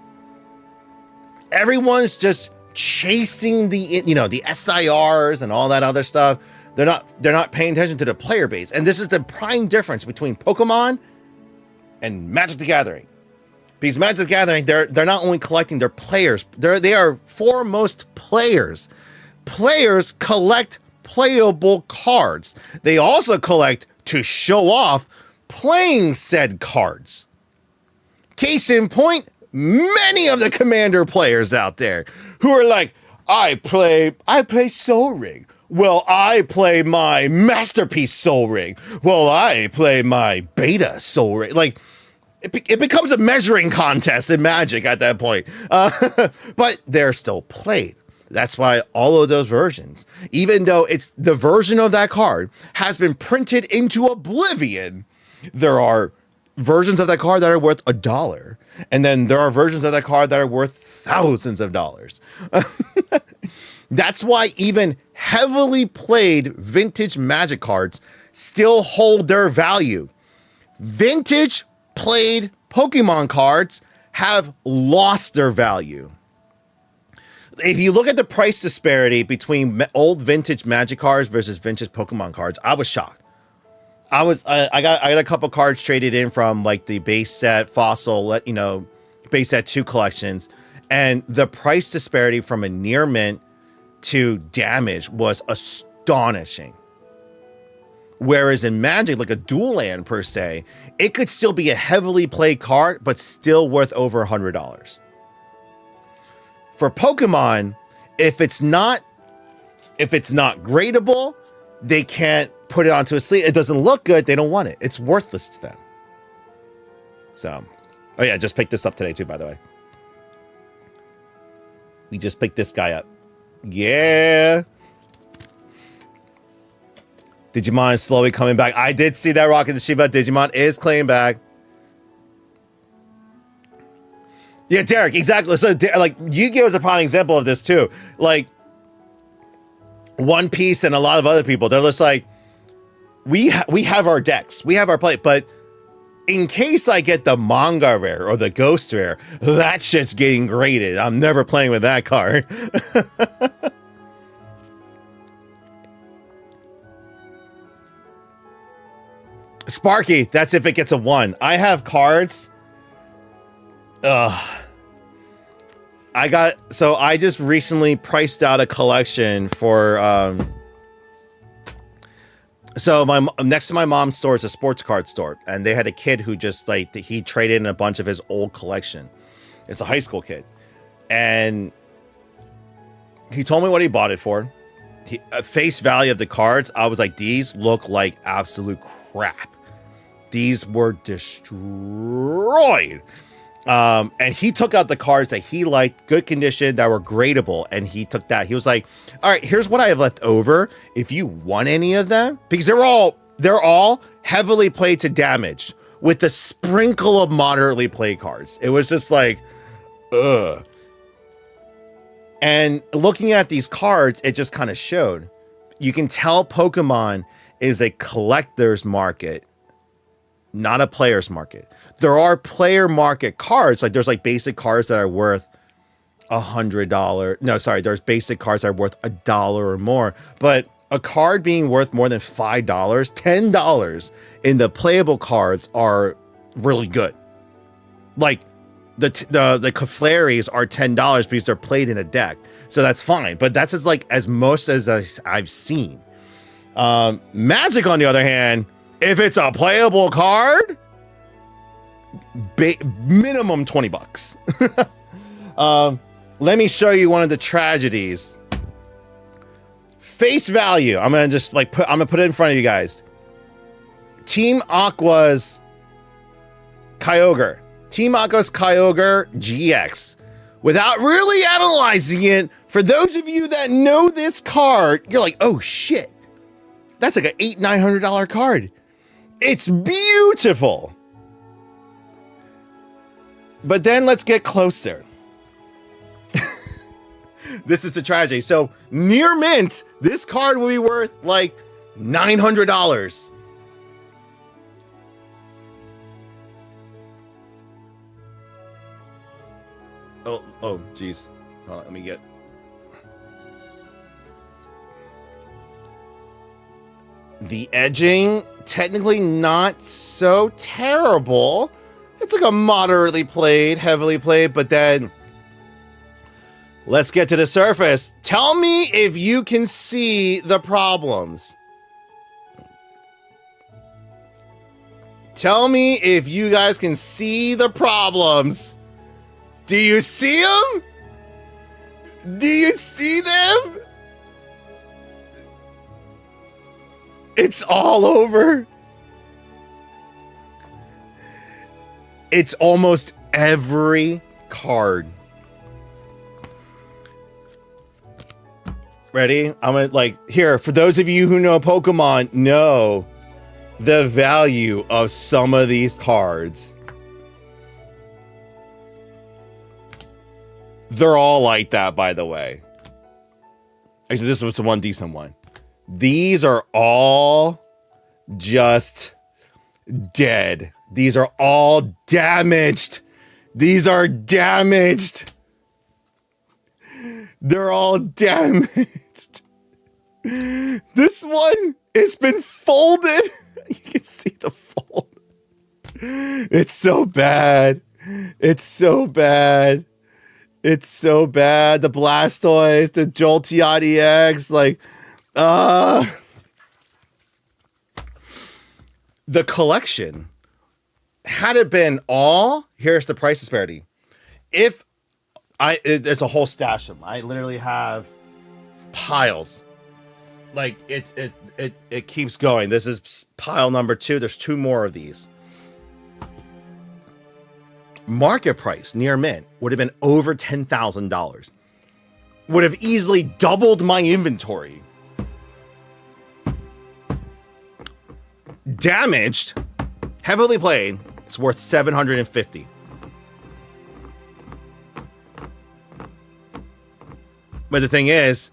Everyone's just chasing the SIRs and all that other stuff. They're not paying attention to the player base. And this is the prime difference between Pokemon and Magic the Gathering. Because Magic the Gathering, they're not only collecting their players, they are foremost players. Players collect playable cards. They also collect to show off playing said cards. Case in point, many of the Commander players out there who are like, I play Sol Ring. Well, I play my Masterpiece Sol Ring. Well, I play my Beta Sol Ring. Like, it becomes a measuring contest in Magic at that point. But they're still played. That's why all of those versions, even though it's the version of that card has been printed into oblivion, there are versions of that card that are worth $1. And then there are versions of that card that are worth thousands of dollars. That's why even heavily played vintage Magic cards still hold their value. Vintage played Pokemon cards have lost their value. If you look at the price disparity between old vintage Magic cards versus vintage Pokemon cards, I was shocked. I got a couple cards traded in from like the base set, fossil, base set 2 collections, and the price disparity from a near mint to damage was astonishing. Whereas in Magic, like a dual land per se, it could still be a heavily played card, but still worth over $100. For Pokemon, if it's not gradable, they can't put it onto a sleeve. It doesn't look good. They don't want it. It's worthless to them. So, oh yeah, I just picked this up today too, by the way. We just picked this guy up. Yeah. Digimon is slowly coming back. I did see that, Rocket the Shiba. Digimon is claiming back. Yeah, Derek, exactly. So, like, Yu-Gi-Oh! Is a prime example of this, too. Like, One Piece and a lot of other people, they're just like, we have our decks, we have our play, but in case I get the manga rare or the ghost rare, that shit's getting graded. I'm never playing with that card. Sparky, that's if it gets a 1. I have cards. I just recently priced out a collection for so my next to my mom's store is a sports card store, and they had a kid who just like he traded in a bunch of his old collection. It's a high school kid, and he told me what he bought it for. Face value of the cards, I was like, these look like absolute crap. These were destroyed. And he took out the cards that he liked, good condition, that were gradable, and he took that. He was like, all right, here's what I have left over. If you want any of them, because they're all heavily played to damage with a sprinkle of moderately played cards. It was just like, ugh. And looking at these cards, it just kind of showed. You can tell Pokemon is a collector's market, not a player's market. There are player market cards, like there's like basic cards that are worth $100. No, sorry, there's basic cards that are worth $1 or more. But a card being worth more than $5, $10 in the playable cards are really good. Like the Clefairies are $10 because they're played in a deck, so that's fine. But that's as most as I've seen. Magic, on the other hand, if it's a playable card, minimum $20. Let me show you one of the tragedies. Face value. I'm gonna just I'm gonna put it in front of you guys. Team Aqua's Kyogre. Team Aqua's Kyogre GX. Without really analyzing it, for those of you that know this card, you're like, oh shit. That's like an $800-900 card. It's beautiful. But then let's get closer. This is the tragedy. So near mint, this card will be worth like $900. Oh, geez. Let me get. The edging, technically not so terrible. It's like a moderately played, heavily played, but then let's get to the surface. Tell me if you can see the problems. Tell me if you guys can see the problems. Do you see them? Do you see them? It's all over. It's almost every card. Ready? I'm gonna here, for those of you who know Pokemon, know the value of some of these cards. They're all like that, by the way. Actually, this was the one decent one. These are all just dead. These are all damaged. These are damaged. They're all damaged. This one, it's been folded. You can see the fold. It's so bad. It's so bad. It's so bad. The Blastoise, the Jolteon EX, the collection, had it been all, here's the price disparity. It's a whole stash of them. I literally have piles. It keeps going. This is pile number 2. There's 2 more of these. Market price near mint would have been over $10,000. Would have easily doubled my inventory. Damaged, heavily played, it's worth $750. But the thing is,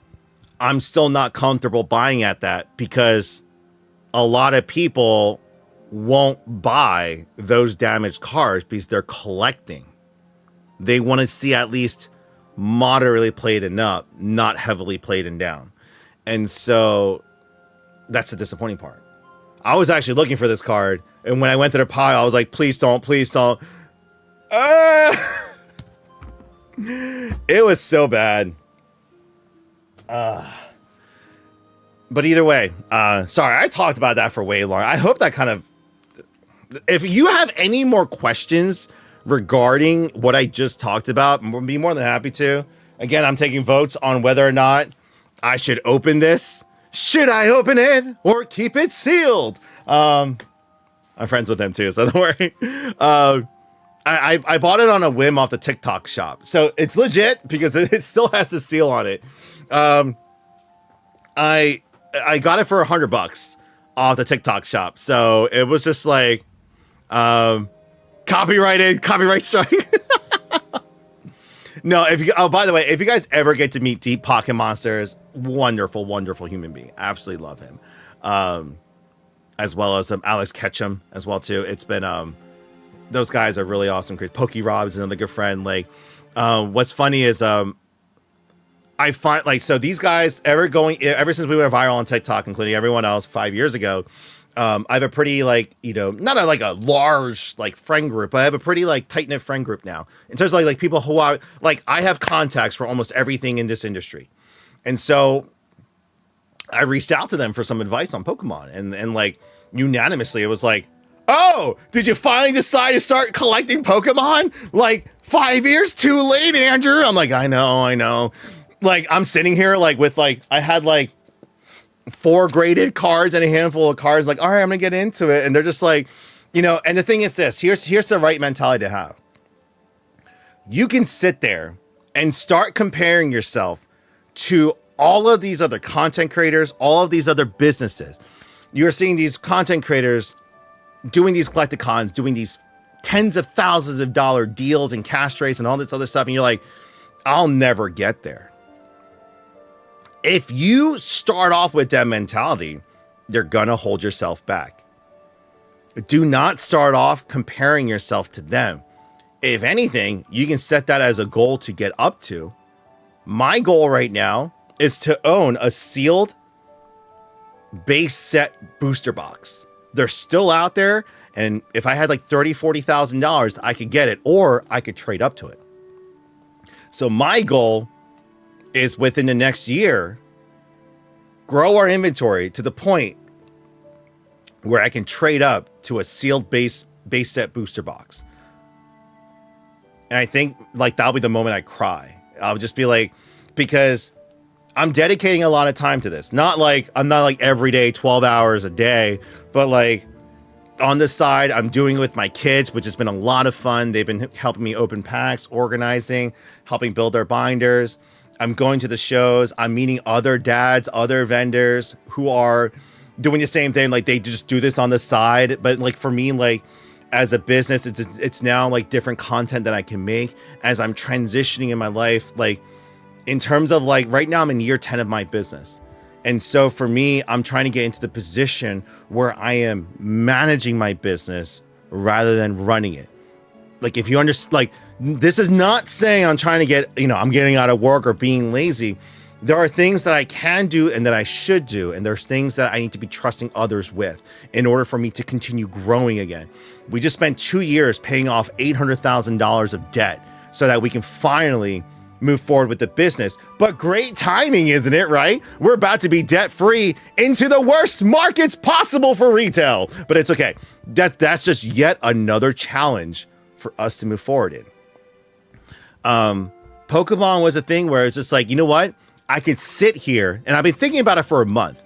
I'm still not comfortable buying at that because a lot of people won't buy those damaged cars because they're collecting. They want to see at least moderately plated up, not heavily plated down. And so that's the disappointing part. I was actually looking for this card, and when I went to the pile, I was like, please don't, please don't. It was so bad. But either way, sorry, I talked about that for way long. I hope that kind of, if you have any more questions regarding what I just talked about, I'll be more than happy to. Again, I'm taking votes on whether or not I should open this. Should I open it or keep it sealed? I'm friends with them too, so don't worry. I bought it on a whim off the TikTok shop, so it's legit because it still has the seal on it. I got it for $100 off the TikTok shop, so it was just like copyright strike. No, if you, oh, by the way, if you guys ever get to meet Deep Pocket Monsters, wonderful, wonderful human being. Absolutely love him. As well as Alex Ketchum as well too. It's been those guys are really awesome. Pokey Rob's another good friend. Like, what's funny is I find like, so these guys ever since we went viral on TikTok, including everyone else 5 years ago, I have a pretty like, you know, not like a large like friend group, but I have a pretty like tight knit friend group now in terms of like people who are like, I have contacts for almost everything in this industry. And so I reached out to them for some advice on Pokemon and like unanimously it was like, oh, did you finally decide to start collecting Pokemon? Like 5 years too late, Andrew. I'm like, I know. Like I'm sitting here like with like, I had like 4 graded cards and a handful of cards, like, all right, I'm gonna get into it. And they're just like, you know, and the thing is this, here's the right mentality to have. You can sit there and start comparing yourself to all of these other content creators, all of these other businesses. You're seeing these content creators doing these collecticons, doing these tens of thousands of dollar deals and cash trays and all this other stuff. And you're like, I'll never get there. If you start off with that mentality, you're going to hold yourself back. Do not start off comparing yourself to them. If anything, you can set that as a goal to get up to. My goal right now is to own a sealed base set booster box. They're still out there. And if I had like $30,000, $40,000, I could get it, or I could trade up to it. So my goal is within the next year, grow our inventory to the point where I can trade up to a sealed base set booster box. And I think like that'll be the moment I cry. I'll just be like, because I'm dedicating a lot of time to this. I'm not like every day, 12 hours a day, but like on the side, I'm doing it with my kids, which has been a lot of fun. They've been helping me open packs, organizing, helping build their binders. I'm going to the shows. I'm meeting other dads, other vendors who are doing the same thing. Like they just do this on the side. But like for me, like as a business, it's now like different content that I can make as I'm transitioning in my life. Like in terms of like right now I'm in year 10 of my business. And so for me, I'm trying to get into the position where I am managing my business rather than running it. Like if you understand, like this is not saying I'm trying to get, you know, I'm getting out of work or being lazy. There are things that I can do and that I should do. And there's things that I need to be trusting others with in order for me to continue growing again. We just spent 2 years paying off $800,000 of debt so that we can finally move forward with the business. But great timing, isn't it, right? We're about to be debt-free into the worst markets possible for retail. But it's okay. That's just yet another challenge for us to move forward in. Pokemon was a thing where it's just like, you know what? I could sit here, and I've been thinking about it for a month.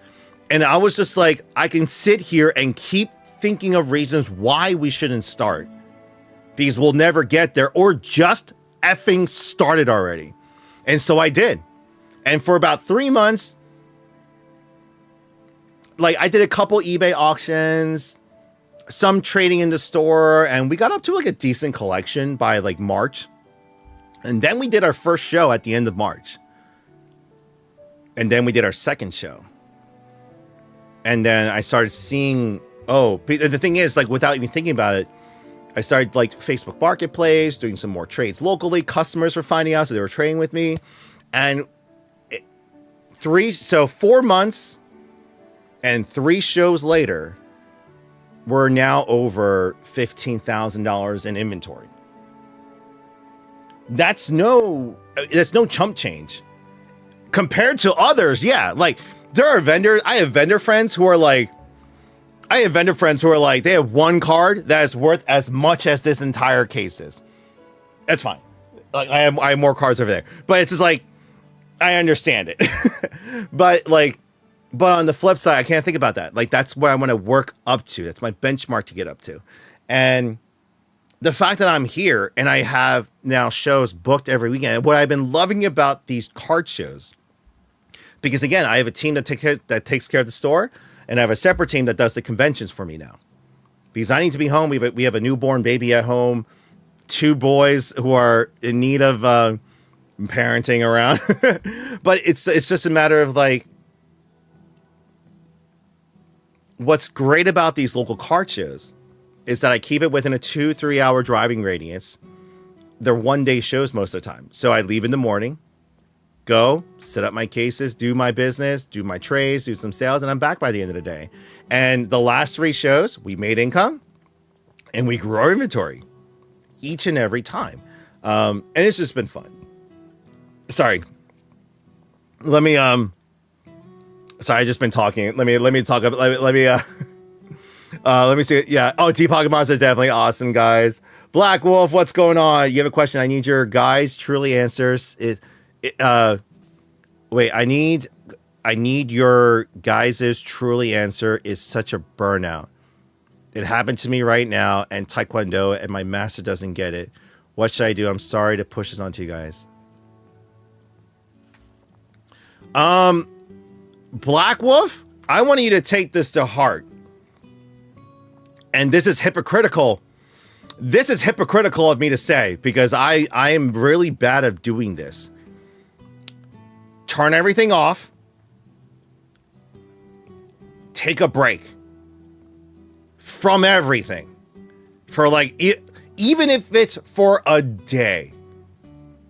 And I was just like, I can sit here and keep thinking of reasons why we shouldn't start. Because we'll never get there, or just effing started already. And so I did. And for about 3 months, like I did a couple eBay auctions, some trading in the store, and we got up to like a decent collection by like March. And then we did our first show at the end of March. And then we did our second show. And then I started seeing, the thing is, like, without even thinking about it, I started like Facebook Marketplace, doing some more trades locally. Customers were finding out, so they were trading with me. And 4 months and 3 shows later, we're now over $15,000 in inventory. That's no chump change compared to others. Yeah, like there are vendors. I have vendor friends who are like, they have one card that is worth as much as this entire case is. That's fine. Like I have more cards over there, but it's just like, I understand it. but on the flip side, I can't think about that. Like that's what I want to work up to. That's my benchmark to get up to. And the fact that I'm here and I have now shows booked every weekend. What I've been loving about these card shows, because again, I have a team that takes care of the store, and I have a separate team that does the conventions for me now. Because I need to be home. We have a newborn baby at home, 2 boys who are in need of parenting around. But it's just a matter of like, what's great about these local card shows is that I keep it within a 2-3 hour driving radius. They're 1-day shows most of the time. So I leave in the morning, go, set up my cases, do my business, do my trades, do some sales, and I'm back by the end of the day. And the last 3 shows, we made income and we grew our inventory each and every time. And it's just been fun. Sorry. Sorry, I just been talking. Let me talk about, let me see. Yeah. Oh, T-Pocket Monster is definitely awesome, guys. Black Wolf, what's going on? You have a question? I need your guys' truly answers. Wait, I need your guys' truly answer is such a burnout. It happened to me right now and Taekwondo, and my master doesn't get it. What should I do? I'm sorry to push this onto you guys. Black Wolf, I want you to take this to heart. And this is hypocritical. This is hypocritical of me to say, because I am really bad at doing this. Turn everything off. Take a break from everything for like, even if it's for a day.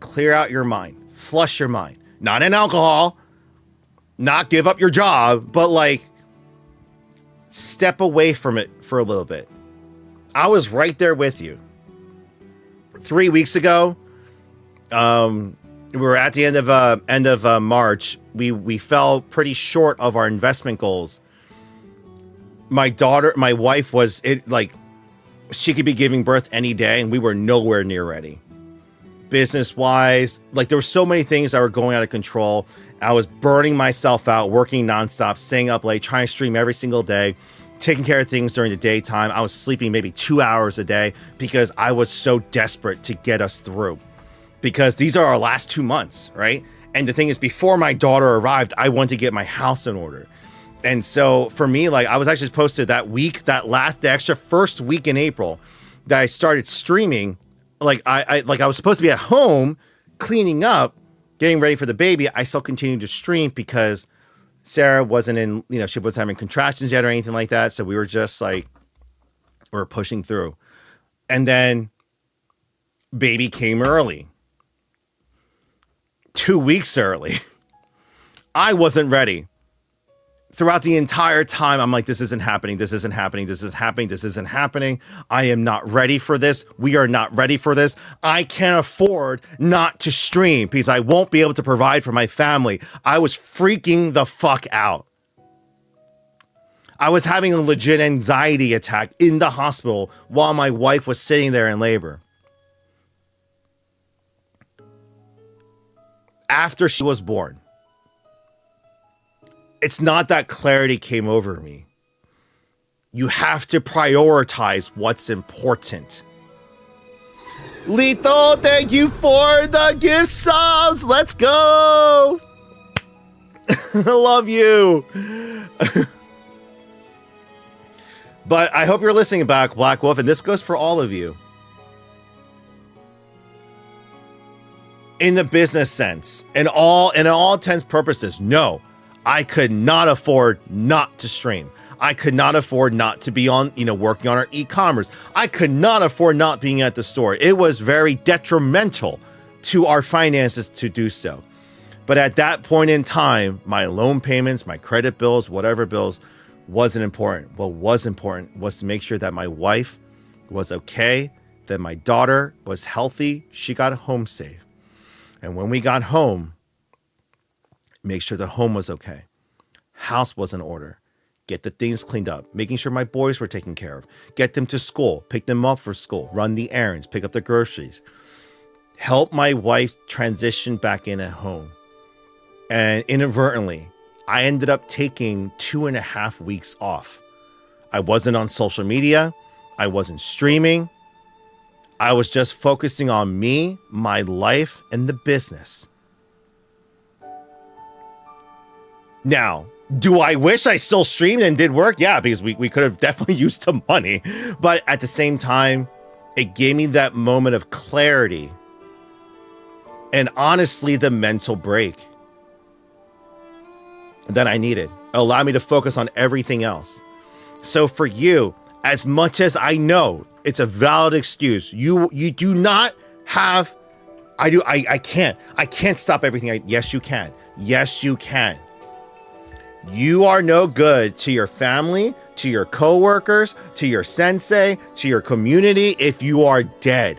Clear out your mind. Flush your mind. Not in alcohol. Not give up your job, but like step away from it for a little bit. I was right there with you. 3 weeks ago, we were at the end of March. We fell pretty short of our investment goals. My wife was she could be giving birth any day, and we were nowhere near ready. Business wise, like there were so many things that were going out of control. I was burning myself out, working nonstop, staying up late, trying to stream every single day, taking care of things during the daytime. I was sleeping maybe 2 hours a day because I was so desperate to get us through. Because these are our last 2 months, right? And the thing is, before my daughter arrived, I wanted to get my house in order. And so for me, like I was actually supposed to the extra first week in April that I started streaming, like I was supposed to be at home cleaning up, getting ready for the baby. I still continued to stream because Sarah wasn't she wasn't having contractions yet or anything like that. So we were just like, we're pushing through. And then baby came early. 2 weeks early. I wasn't ready. Throughout the entire time, I'm like, this isn't happening. This isn't happening. This is happening. This isn't happening. I am not ready for this. We are not ready for this. I can't afford not to stream because I won't be able to provide for my family. I was freaking the fuck out. I was having a legit anxiety attack in the hospital while my wife was sitting there in labor. After she was born. It's not that clarity came over me. You have to prioritize what's important. Lethal, thank you for the gift subs. Let's go. I love you. But I hope you're listening back, Black Wolf, and this goes for all of you. in the business sense, in all intents purposes, no, I could not afford not to stream. I could not afford not to be on, working on our e-commerce. I could not afford not being at the store. It was very detrimental to our finances to do so. But at that point in time, my loan payments, my credit bills, whatever bills, wasn't important. What was important was to make sure that my wife was okay, that my daughter was healthy, she got home safe. And when we got home, make sure the home was okay. House was in order. Get the things cleaned up, making sure my boys were taken care of, get them to school, pick them up for school, run the errands, pick up the groceries, help my wife transition back in at home. And inadvertently, I ended up taking 2.5 weeks off. I wasn't on social media. I wasn't streaming. I was just focusing on me, my life, and the business. Now, do I wish I still streamed and did work? Yeah, because we could have definitely used some money. But at the same time, it gave me that moment of clarity and honestly the mental break that I needed. It allowed me to focus on everything else. So for you, as much as I know it's a valid excuse, you do not have, I can't stop everything. Yes, you can. Yes, you can. You are no good to your family, to your coworkers, to your sensei, to your community if you are dead.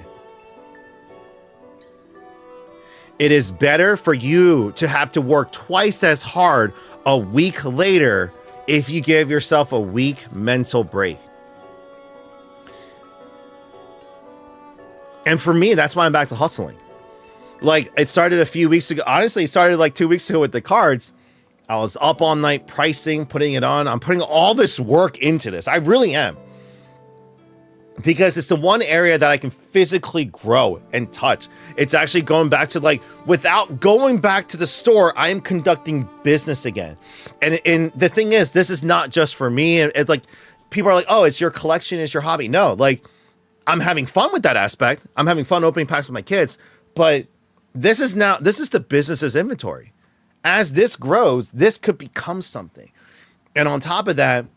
It is better for you to have to work twice as hard a week later if you give yourself a week mental break. And for me, that's why I'm back to hustling. Like, it started a few weeks ago. Honestly, it started like 2 weeks ago with the cards. I was up all night pricing, putting it on. I'm putting all this work into this. I really am. Because it's the one area that I can physically grow and touch. It's actually going back to, like, without going back to the store, I am conducting business again. And the thing is, this is not just for me. It's like, people are like, oh, it's your collection, it's your hobby. No, like, I'm having fun with that aspect. I'm having fun opening packs with my kids. But this is the business's inventory. As this grows, this could become something. And on top of that,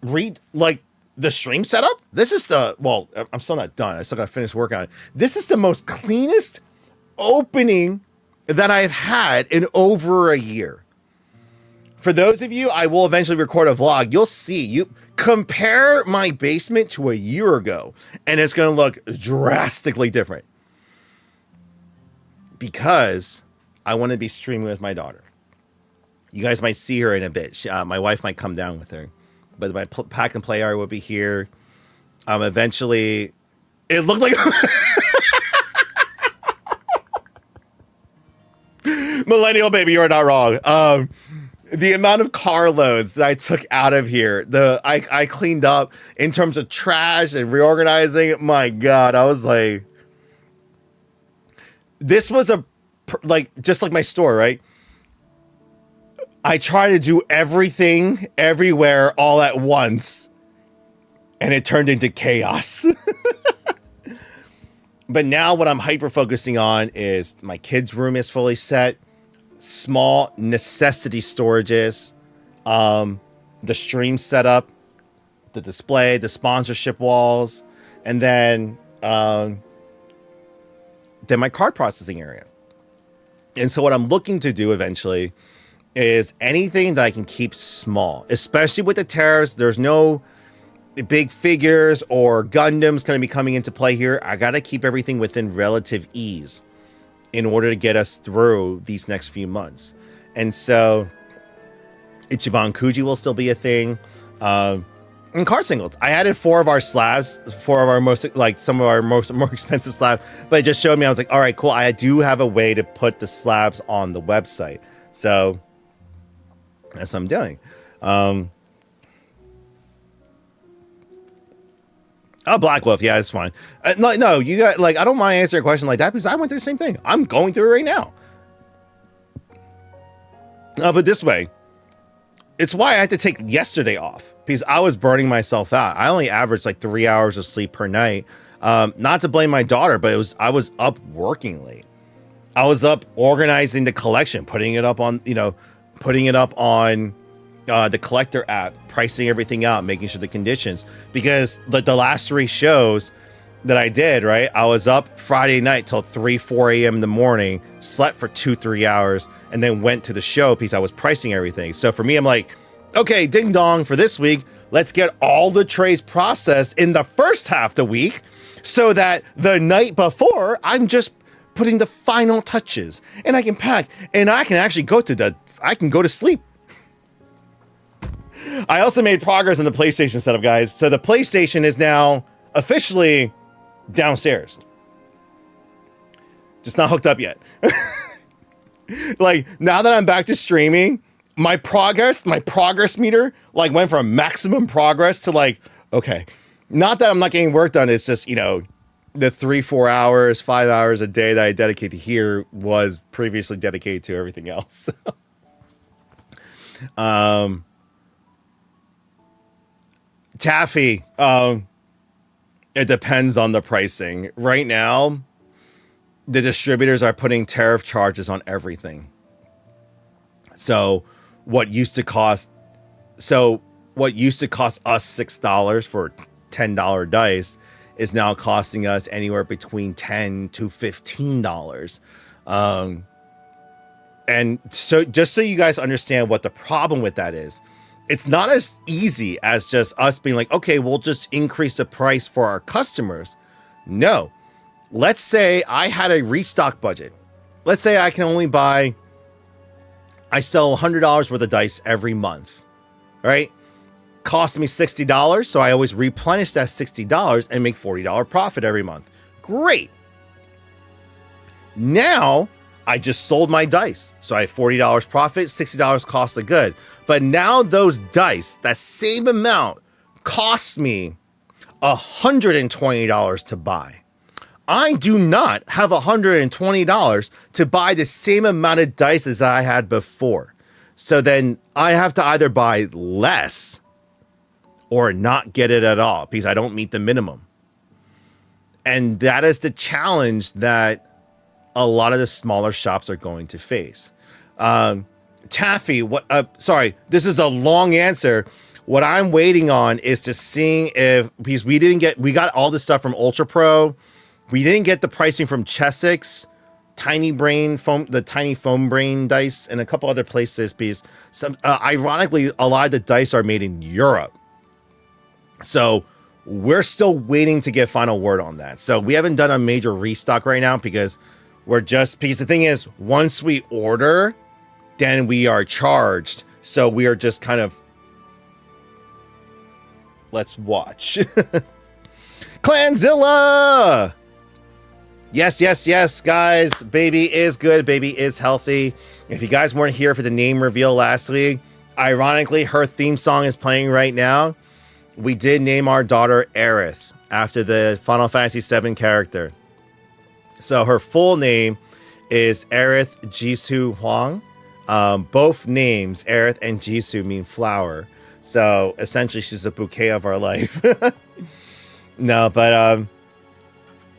the stream setup, I'm still not done. I still got to finish working on it. This is the most cleanest opening that I've had in over a year. For those of you, I will eventually record a vlog. You'll see, you compare my basement to a year ago, and it's going to look drastically different. Because I want to be streaming with my daughter. You guys might see her in a bit. My wife might come down with her. But my pack and play area will be here. Eventually, it looked like Millennial baby, you are not wrong. The amount of car loads that I took out of here, I cleaned up in terms of trash and reorganizing. My God, I was like, this was just like my store, right? I try to do everything, everywhere, all at once, and it turned into chaos. But now what I'm hyper-focusing on is my kids' room is fully set, small necessity storages, the stream setup, the display, the sponsorship walls, and then my card processing area. And so what I'm looking to do eventually is anything that I can keep small, especially with the tariffs. There's no big figures or Gundams going to be coming into play here. I got to keep everything within relative ease in order to get us through these next few months. And so Ichiban Kuji will still be a thing. And card singles. I added four of our more expensive slabs, but it just showed me, I was like, all right, cool. I do have a way to put the slabs on the website. So that's what I'm doing. Black Wolf. Yeah, it's fine. No, you got, I don't mind answering a question like that because I went through the same thing. I'm going through it right now. But this way, it's why I had to take yesterday off because I was burning myself out. I only averaged 3 hours of sleep per night. Not to blame my daughter, but I was up working late. I was up organizing the collection, putting it up on, the collector app, pricing everything out, making sure the conditions, because the last three shows that I did, right? I was up Friday night till 4 a.m. in the morning, slept for 2-3 hours, and then went to the show because I was pricing everything. So for me, I'm like, okay, ding dong, for this week, let's get all the trades processed in the first half of the week so that the night before, I'm just putting the final touches and I can pack and I can actually go to sleep. I also made progress on the PlayStation setup, guys. So the PlayStation is now officially downstairs. Just not hooked up yet. Like, now that I'm back to streaming, my progress meter like went from maximum progress to like, okay, not that I'm not getting work done. It's just, the 3-4 hours, 5 hours a day that I dedicate to here was previously dedicated to everything else. Taffy, it depends on the pricing. Right now, the distributors are putting tariff charges on everything. So what used to cost us $6 for $10 dice is now costing us anywhere between $10 to $15. And so just so you guys understand what the problem with that is, it's not as easy as just us being like, okay, we'll just increase the price for our customers. No. Let's say I had a restock budget. Let's say I sell $100 worth of dice every month, right? Cost me $60, so I always replenish that $60 and make $40 profit every month. Great. Now, I just sold my dice. So I have $40 profit, $60 cost of good. But now those dice, that same amount, costs me $120 to buy. I do not have $120 to buy the same amount of dice as I had before. So then I have to either buy less or not get it at all because I don't meet the minimum. And that is the challenge that a lot of the smaller shops are going to face. Taffy, this is the long answer. What I'm waiting on is to see because we got all this stuff from Ultra Pro. We didn't get the pricing from Chessex, the tiny foam brain dice, and a couple other places because ironically, a lot of the dice are made in Europe. So we're still waiting to get final word on that. So we haven't done a major restock right now because the thing is, once we order, then we are charged. So we are just kind of, let's watch. Clanzilla! Yes, guys. Baby is good. Baby is healthy. If you guys weren't here for the name reveal last week, ironically, her theme song is playing right now. We did name our daughter Aerith after the Final Fantasy VII character. So her full name is Aerith Jisoo Huang. Both names, Aerith and Jisoo, mean flower. So essentially, she's the bouquet of our life. No, but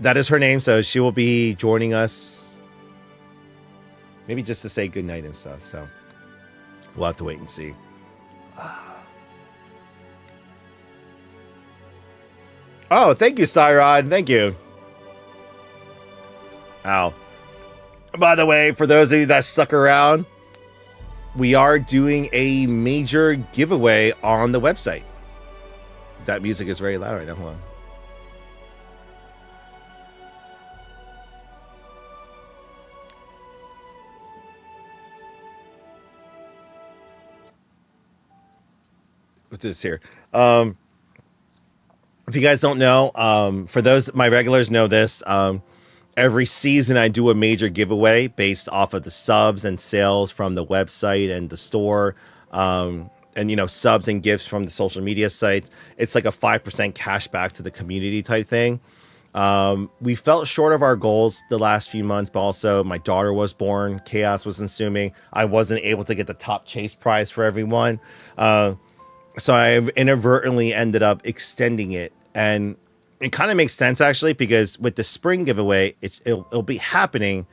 that is her name. So she will be joining us, maybe just to say goodnight and stuff. So we'll have to wait and see. Oh, thank you, Cyrod. Thank you. Ow. By the way, for those of you that stuck around, we are doing a major giveaway on the website. That music is very loud right now. Hold on. What's this here? If you guys don't know, for those, my regulars know this, every season I do a major giveaway based off of the subs and sales from the website and the store, and, subs and gifts from the social media sites. It's like a 5% cash back to the community type thing. We felt short of our goals the last few months, but also my daughter was born. Chaos was ensuing. I wasn't able to get the top chase prize for everyone. So I inadvertently ended up extending it. And it kind of makes sense, actually, because with the spring giveaway, it'll be happening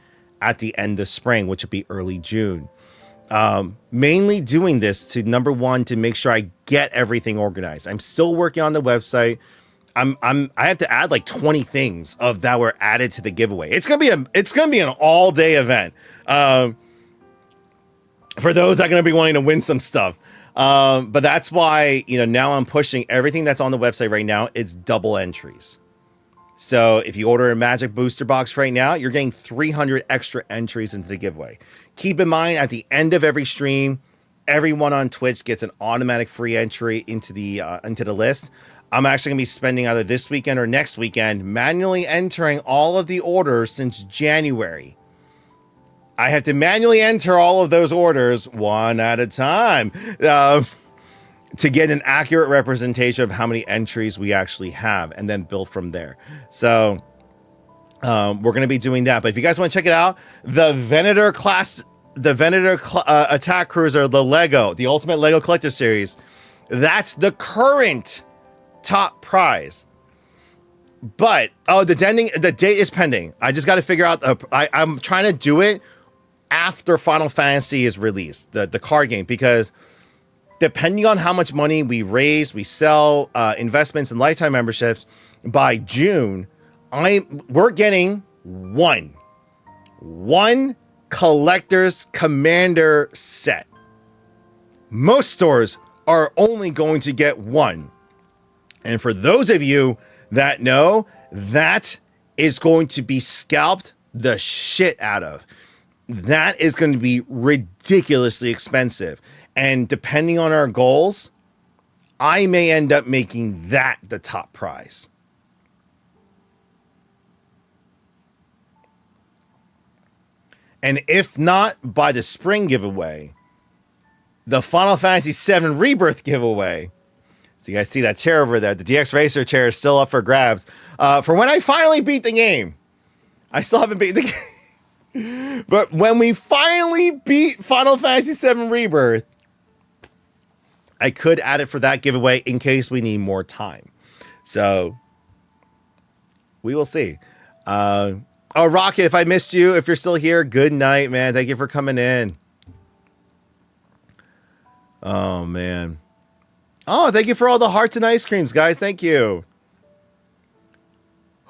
at the end of spring, which would be early June. Mainly doing this to, number one, to make sure I get everything organized. I'm still working on the website. I have to add like 20 things of that were added to the giveaway. It's gonna be an all day event. For those that are gonna be wanting to win some stuff. But that's why, now I'm pushing everything that's on the website right now. It's double entries. So if you order a Magic Booster Box right now, you're getting 300 extra entries into the giveaway. Keep in mind, at the end of every stream, everyone on Twitch gets an automatic free entry into the list. I'm actually going to be spending either this weekend or next weekend manually entering all of the orders since January. I have to manually enter all of those orders one at a time to get an accurate representation of how many entries we actually have, and then build from there. So we're going to be doing that. But if you guys want to check it out, the Venator Attack Cruiser, the Ultimate Lego Collector Series, that's the current top prize. But the date is pending. I just got to figure out. I'm trying to do it after Final Fantasy is released, the card game, because depending on how much money we raise, we sell, investments and lifetime memberships, by June, we're getting one collector's commander set. Most stores are only going to get one. And for those of you that know, that is going to be scalped the shit out of. That is going to be ridiculously expensive. And depending on our goals, I may end up making that the top prize. And if not by the spring giveaway, the Final Fantasy VII Rebirth giveaway. So you guys see that chair over there. The DX Racer chair is still up for grabs. For when I finally beat the game. I still haven't beaten the game. But when we finally beat Final Fantasy VII Rebirth, I could add it for that giveaway in case we need more time. So we will see. Oh, Rocket, if I missed you, if you're still here, good night, man. Thank you for coming in. Oh, man. Oh, thank you for all the hearts and ice creams, guys. Thank you.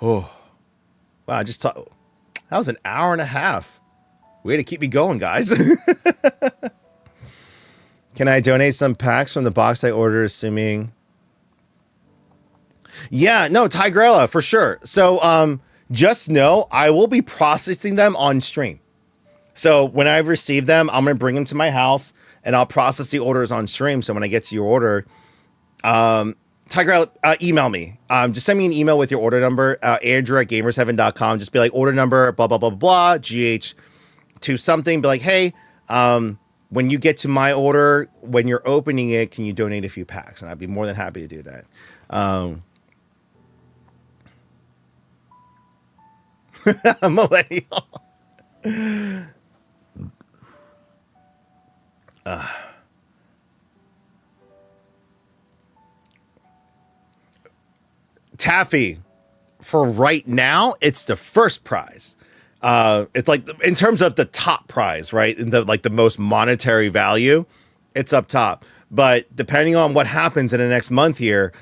Oh, wow. That was an hour and a half. Way to keep me going, guys. Can I donate some packs from the box I ordered, assuming? Yeah, no, Tigrella, for sure. So, just know I will be processing them on stream. So when I receive them, I'm going to bring them to my house and I'll process the orders on stream. So when I get to your order, Tigrella, email me. Just send me an email with your order number, Andrew@gamersheaven.com. Just be like, order number, blah, blah, blah, blah, GH2 something. Be like, hey, when you get to my order, when you're opening it, can you donate a few packs? And I'd be more than happy to do that. Millennial. Taffy, for right now, it's the first prize. It's like in terms of the top prize, right? In the most monetary value, it's up top. But depending on what happens in the next month here,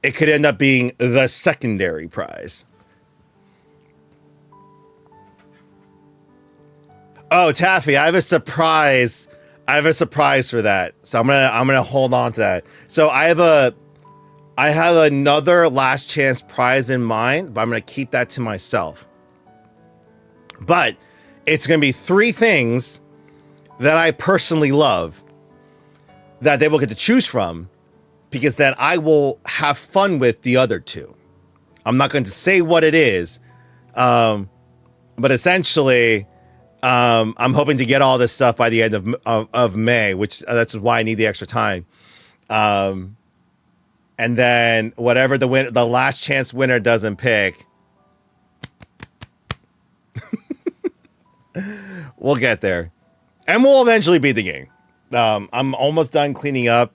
it could end up being the secondary prize. Oh, Taffy, I have a surprise. I have a surprise for that. So I'm gonna hold on to that. So I have another last chance prize in mind, but I'm gonna keep that to myself. But it's gonna be 3 things that I personally love that they will get to choose from, because then I will have fun with the other 2. I'm not going to say what it is, but essentially, I'm hoping to get all this stuff by the end of May, which that's why I need the extra time. And then whatever the last chance winner doesn't pick, we'll get there, and we'll eventually beat the game. I'm almost done cleaning up,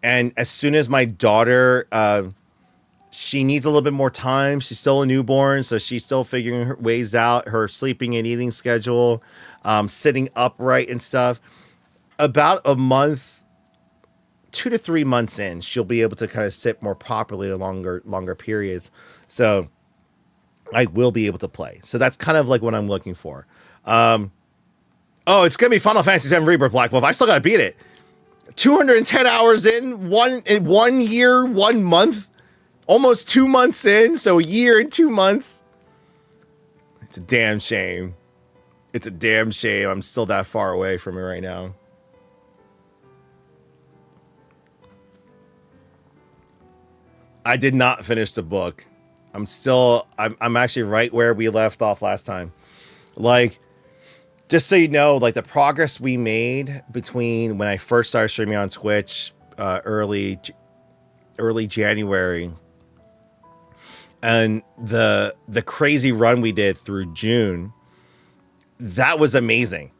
and as soon as my daughter She needs a little bit more time. She's still a newborn, so she's still figuring her ways out, her sleeping and eating schedule, sitting upright and stuff. About a month, 2 to 3 months in, she'll be able to kind of sit more properly in longer periods. So I will be able to play. So that's kind of like what I'm looking for. Oh, it's gonna be Final Fantasy VII Rebirth Black Wolf. I still gotta beat it. 210 hours in 1 year, 1 month, almost 2 months in. So a year and 2 months. It's a damn shame. It's a damn shame. I'm still that far away from it right now. I did not finish the book. I'm actually right where we left off last time. Like, just so you know, like the progress we made between when I first started streaming on Twitch, early January, and the crazy run we did through June, that was amazing.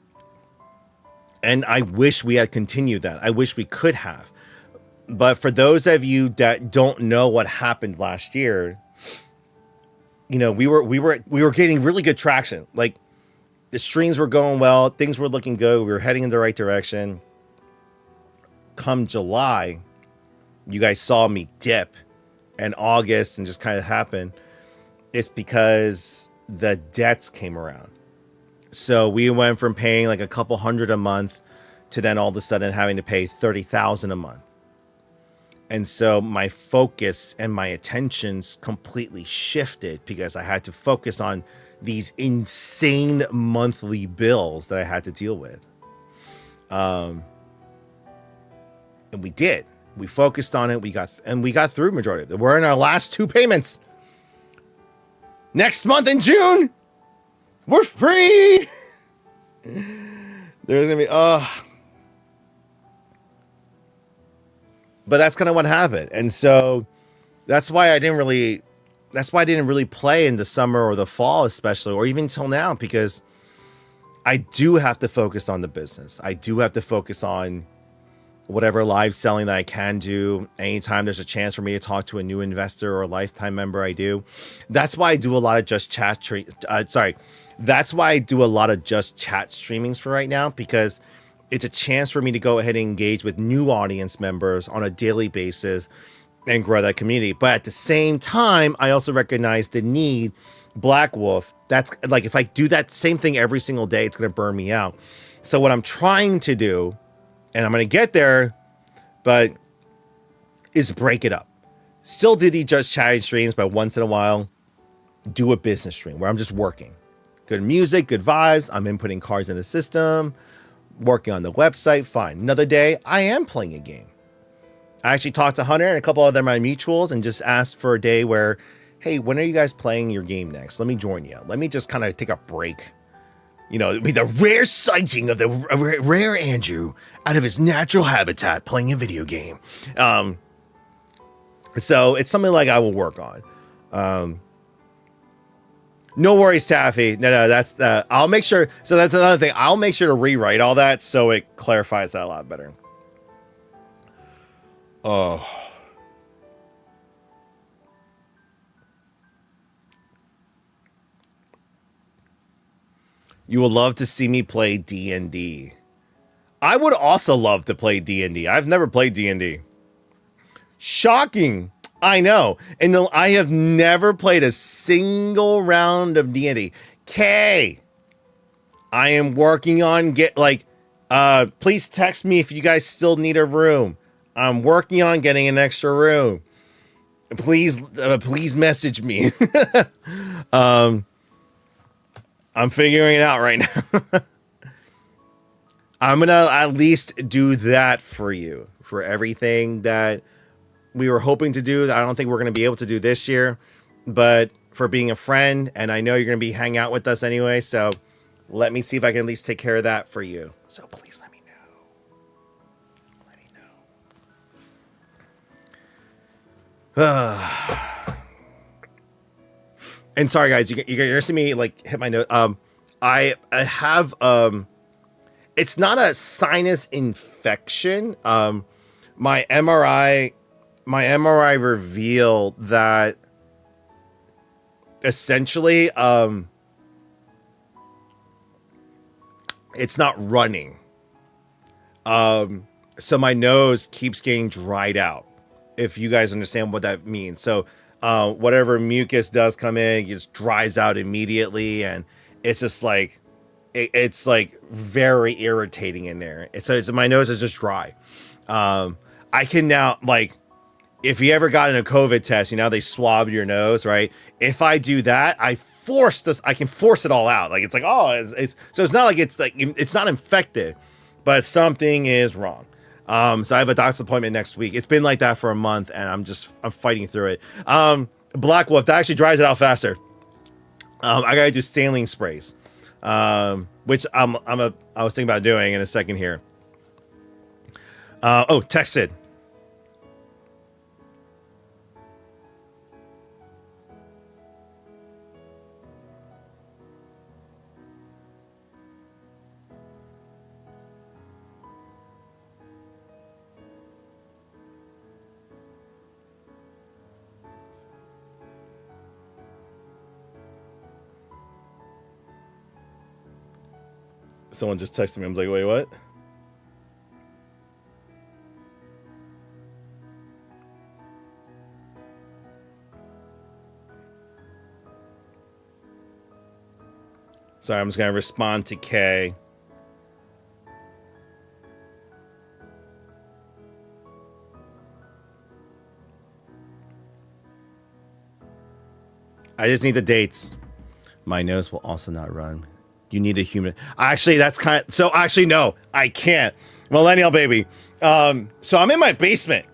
And I wish we had continued that. I wish we could have. But for those of you that don't know what happened last year, you know, we were getting really good traction. Like, the streams were going well, things were looking good, we were heading in the right direction. Come July, you guys saw me dip, and August, and just kind of happen. It's because the debts came around. So we went from paying like a couple hundred a month to then all of a sudden having to pay 30,000 a month. And so my focus and my attentions completely shifted because I had to focus on these insane monthly bills that I had to deal with. And we did. We focused on it. We got through majority of it. We're in our last 2 payments. Next month in June, we're free. There's gonna be but that's kind of what happened. And so that's why I didn't really play in the summer or the fall, especially, or even till now, because I do have to focus on the business. I do have to focus on whatever live selling that I can do. Anytime there's a chance for me to talk to a new investor or a lifetime member, I do. That's why I do a lot of just chat. That's why I do a lot of just chat streamings for right now, because it's a chance for me to go ahead and engage with new audience members on a daily basis and grow that community. But at the same time, I also recognize the need. Black Wolf, that's like, if I do that same thing every single day, it's going to burn me out. So what I'm trying to do, and I'm going to get there, but is break it up. Still do the just chatting streams, but once in a while, do a business stream where I'm just working. Good music, good vibes. I'm inputting cards in the system, working on the website. Fine. Another day, I am playing a game. I actually talked to Hunter and a couple other my mutuals and just asked for a day where, hey, when are you guys playing your game next? Let me join you. Let me just kind of take a break. You know, it'd be the rare sighting of the rare Andrew out of his natural habitat playing a video game. So it's something like I will work on. No worries, Taffy. No, that's I'll make sure. So that's another thing. I'll make sure to rewrite all that so it clarifies that a lot better. Oh. You would love to see me play D&D. I would also love to play D&D. I've never played D&D. Shocking. I know. And I have never played a single round of D&D. Kay, I am working on please text me if you guys still need a room. I'm working on getting an extra room. Please message me. I'm figuring it out right now. I'm going to at least do that for you, for everything that we were hoping to do. I don't think we're going to be able to do this year, but for being a friend, and I know you're going to be hanging out with us anyway, so let me see if I can at least take care of that for you. So please let me know. Let me know. And sorry guys, you're gonna see me like hit my note. I have it's not a sinus infection. My MRI my MRI revealed that essentially it's not running. So my nose keeps getting dried out, if you guys understand what that means. So whatever mucus does come in, it just dries out immediately, and it's just like it's like very irritating in there. So my nose is just dry. I can now, like, if you ever got in a COVID test, you know, they swab your nose, right? If I do that, I can force it all out. Like, it's like, oh, so it's not like it's not infected, but something is wrong. So I have a doctor's appointment next week. It's been like that for a month, and I'm fighting through it. Black Wolf, that actually dries it out faster. I gotta do saline sprays, which I was thinking about doing in a second here. Texted. Someone just texted me. I'm like, wait, what? Sorry, I'm just going to respond to Kay. I just need the dates. My nose will also not run. You need a human. Actually, that's kind of... So, actually, no, I can't. Millennial baby. So, I'm in my basement.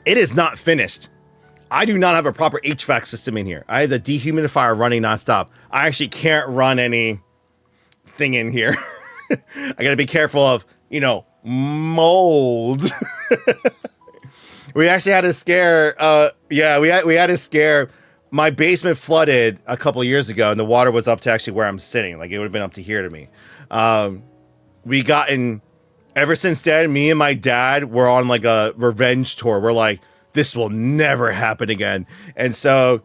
It is not finished. I do not have a proper HVAC system in here. I have the dehumidifier running nonstop. I actually can't run anything in here. I got to be careful of, mold. We actually had a scare. We had a scare. My basement flooded a couple of years ago, and the water was up to actually where I'm sitting. Like, it would have been up to here to me. Ever since then, me and my dad were on like a revenge tour. We're like, this will never happen again. And so,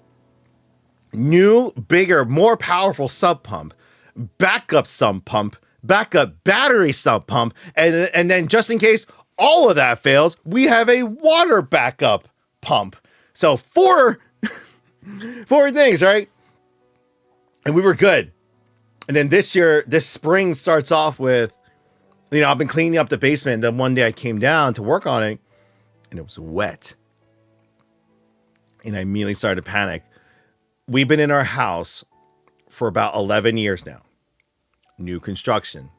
new, bigger, more powerful sump pump, backup sump pump, backup battery sump pump, and then just in case all of that fails, we have a water backup pump. So four things, right? And we were good. And then this spring starts off with, I've been cleaning up the basement. And then one day I came down to work on it, and it was wet. And I immediately started to panic. We've been in our house for about 11 years now. New construction.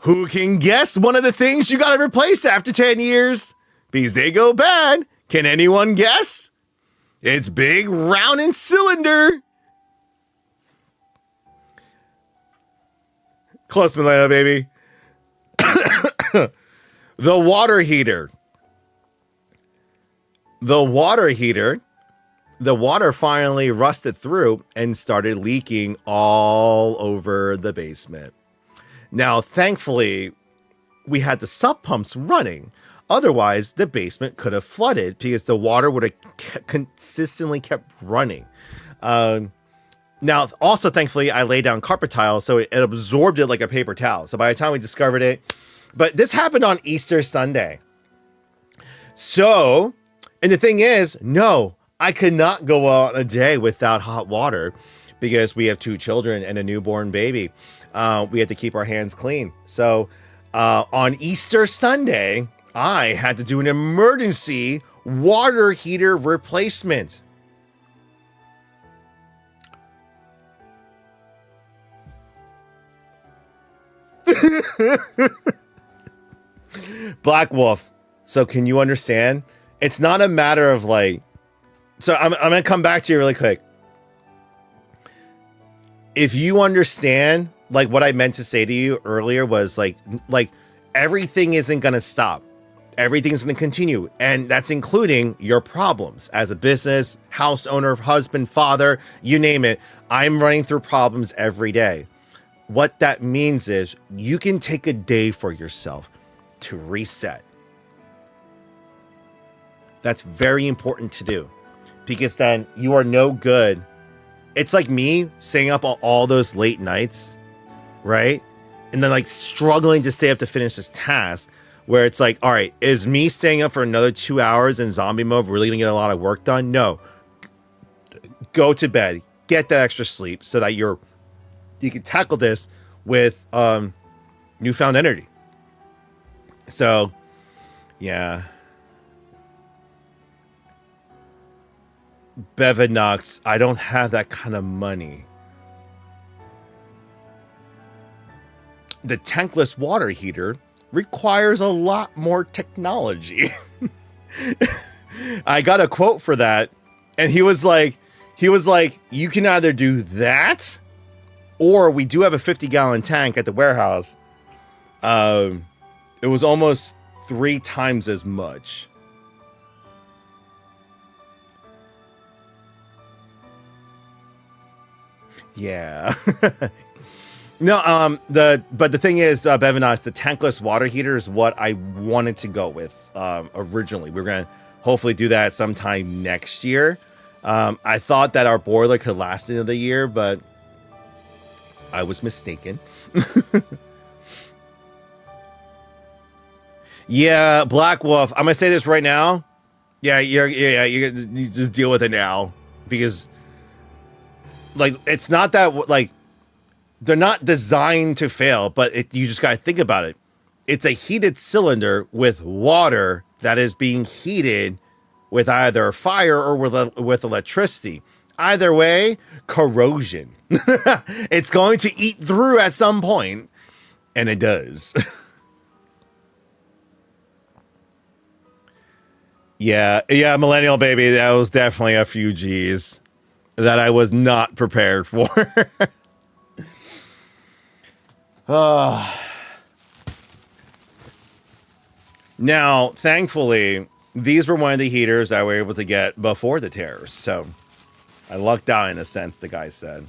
Who can guess one of the things you got to replace after 10 years? Because they go bad. Can anyone guess? It's big, round, and cylinder. Close, Milena, baby. The water heater. The water finally rusted through and started leaking all over the basement. Now, thankfully, we had the sump pumps running. Otherwise, the basement could have flooded because the water would have consistently kept running. Now, also, thankfully, I laid down carpet tile, so it absorbed it like a paper towel. So by the time we discovered it, but this happened on Easter Sunday. So, and the thing is, no, I could not go on a day without hot water because we have 2 children and a newborn baby. We had to keep our hands clean. So on Easter Sunday, I had to do an emergency water heater replacement. Black Wolf. So can you understand? It's not a matter of like, so I'm going to come back to you really quick. If you understand, like what I meant to say to you earlier was like everything isn't going to stop. Everything's going to continue. And that's including your problems as a business, house owner, husband, father, you name it. I'm running through problems every day. What that means is you can take a day for yourself to reset, That's very important to do because then you are no good. It's like me staying up all those late nights, right? And then like struggling to stay up to finish this task where it's like, all right, is me staying up for another 2 hours in zombie mode really gonna get a lot of work done? No. Go to bed, get that extra sleep so that you can tackle this with newfound energy. So, yeah. Bevinox, I don't have that kind of money. The tankless water heater requires a lot more technology. I got a quote for that, and he was like, you can either do that, or we do have a 50-gallon tank at the warehouse. It was almost 3 times as much. Yeah. No, but the thing is, Bevinox, the tankless water heater is what I wanted to go with originally. We're gonna hopefully do that sometime next year. I thought that our boiler could last into the year, but I was mistaken. Yeah, Black Wolf. I'm gonna say this right now. Yeah, you just deal with it now because, like, it's not that like. They're not designed to fail, but you just got to think about it. It's a heated cylinder with water that is being heated with either fire or with electricity. Either way, corrosion. It's going to eat through at some point, and it does. Yeah, millennial baby, that was definitely a few G's that I was not prepared for. Now, thankfully, these were one of the heaters I were able to get before the tariffs, so I lucked out in a sense, the guy said.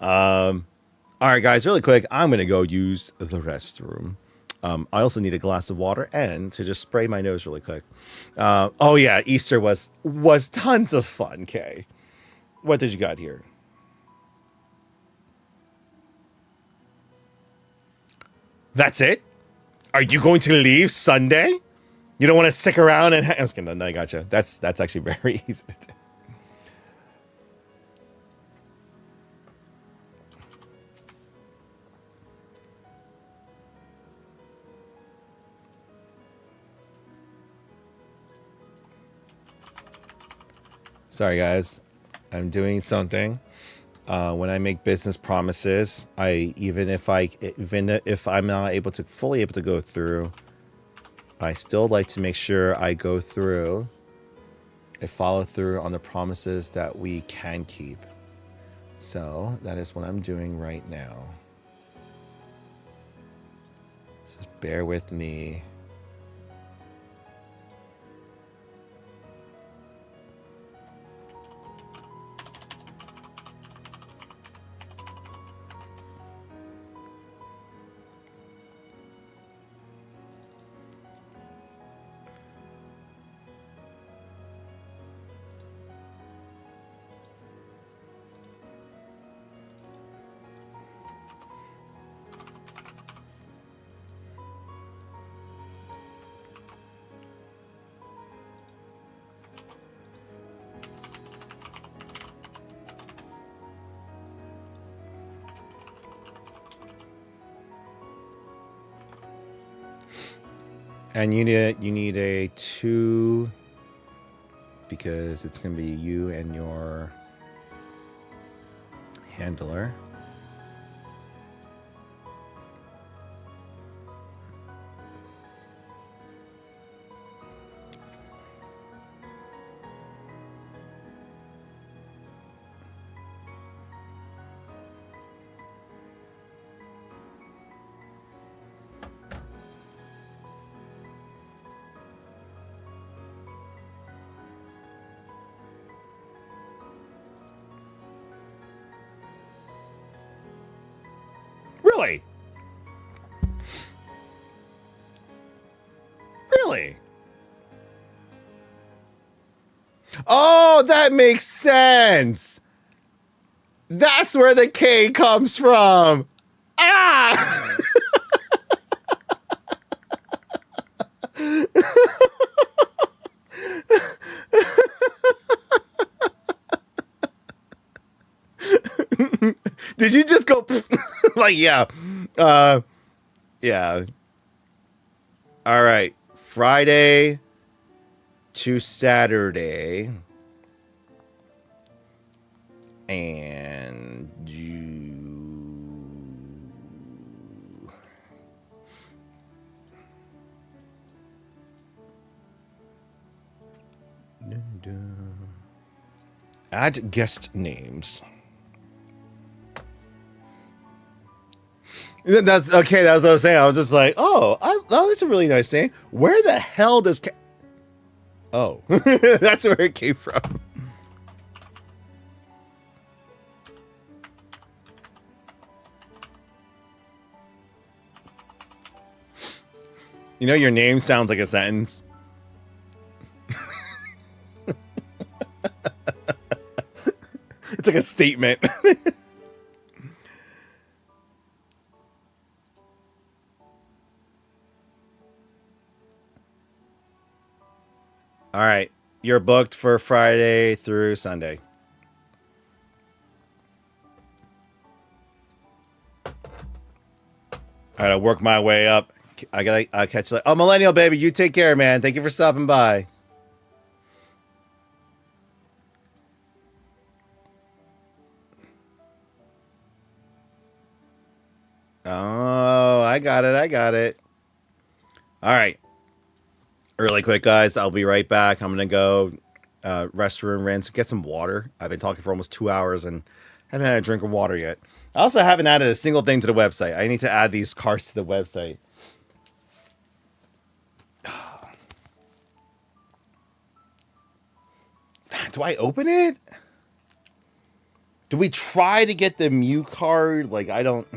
All right, guys, really quick, I'm going to go use the restroom. I also need a glass of water and to just spray my nose really quick. Oh, yeah, Easter was tons of fun, Kay. What did you got here? That's it? Are you going to leave Sunday? You don't want to stick around and... I was kidding. No, I gotcha. That's actually very easy to do. Sorry, guys. I'm doing something. When I make business promises, even if I'm not able to fully go through, I still like to make sure I go through and follow through on the promises that we can keep. So that is what I'm doing right now. So just bear with me. And you need a 2 because it's going to be you and your handler. Really? Really? Oh, that makes sense. That's where the K comes from. Ah! Did you just go like, yeah. Yeah. All right. Friday to Saturday. And you. Add guest names. That's okay. That was what I was saying. I was just like, oh, that's a really nice name. Where the hell does? Oh, that's where it came from. You know, your name sounds like a sentence. It's like a statement. All right. You're booked for Friday through Sunday. All right, I'll work my way up. I'll catch you later. Oh, Millennial Baby, you take care, man. Thank you for stopping by. Oh, I got it. I got it. All right. Really quick, guys. I'll be right back. I'm going to go restroom, rinse, get some water. I've been talking for almost 2 hours and haven't had a drink of water yet. I also haven't added a single thing to the website. I need to add these cards to the website. Do I open it? Do we try to get the Mew card? Like, I don't...